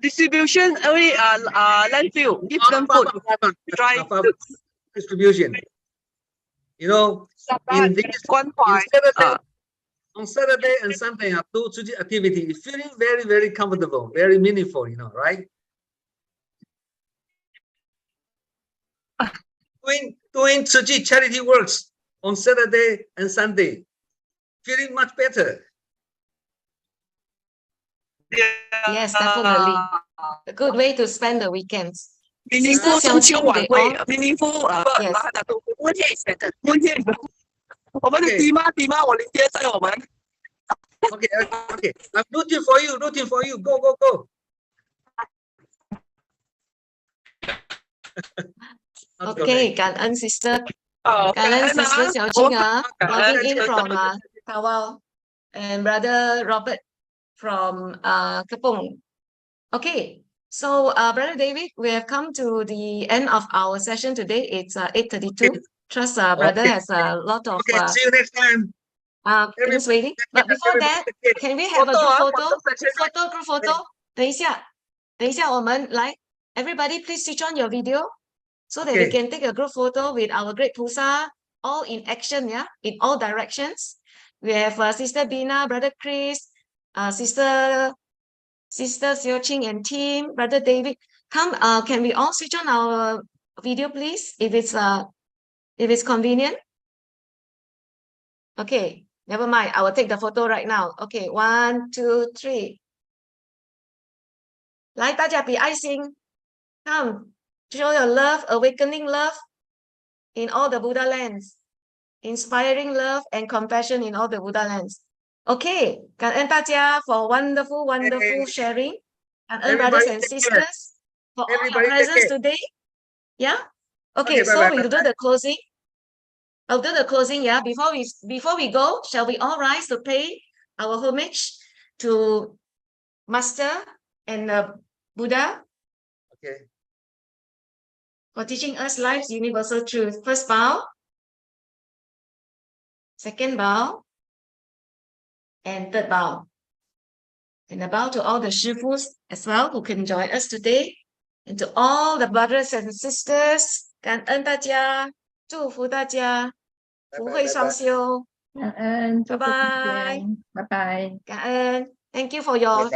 Distribution only landfill. Give them food. Dry goods. Distribution. You know, on Saturday and Sunday, I do Tsuji activity. Feeling very, very comfortable, very meaningful, you know, right? Doing Tsuji charity works on Saturday and Sunday, feeling much better. Yes, definitely. A good way to spend the weekends. Meaningful 中秋晚会 ，meaningful Yes. 温馨 is better. 温馨。我们的迪妈，我邻居在我们。Okay. I'm rooting for you. Go. Okay, 感恩 sister. 感恩 sister 小青啊 logging in from Tawau, and brother Robert from Kapong. Okay, so brother David, we have come to the end of our session today. It's 8:32. Trust brother has a lot of Okay, see you next time. things waiting. But before that, can we have a group photo? Group photo. 等一下我们来 everybody please switch on your video so that we Okay. can take a group photo with our great Pusa all in action, yeah, in all directions. We have Sister Bina, Brother Chris, Sister Su Ching and team, Brother David. Come, can we all switch on our video, please, if it's convenient? Okay, never mind. I will take the photo right now. Okay, 1, 2, 3. 来，大家比爱心 Come, show your love, awakening love in all the Buddha lands, inspiring love and compassion in all the Buddha lands. Okay, 感恩大家 for wonderful sharing. 感恩 brothers and sisters for all your presence today. Yeah. Okay, so we'll do the closing. I'll do the closing. Yeah. Before we go, shall we all rise to pay our homage to Master and Buddha? Okay. For teaching us life's universal truth. First bow, second bow, and third bow. And a bow to all the Shifus as well who can join us today, and to all the brothers and sisters. 感恩大家，祝福大家，福慧双修。感恩，祝福拜拜。拜拜。感恩 ，Thank you for your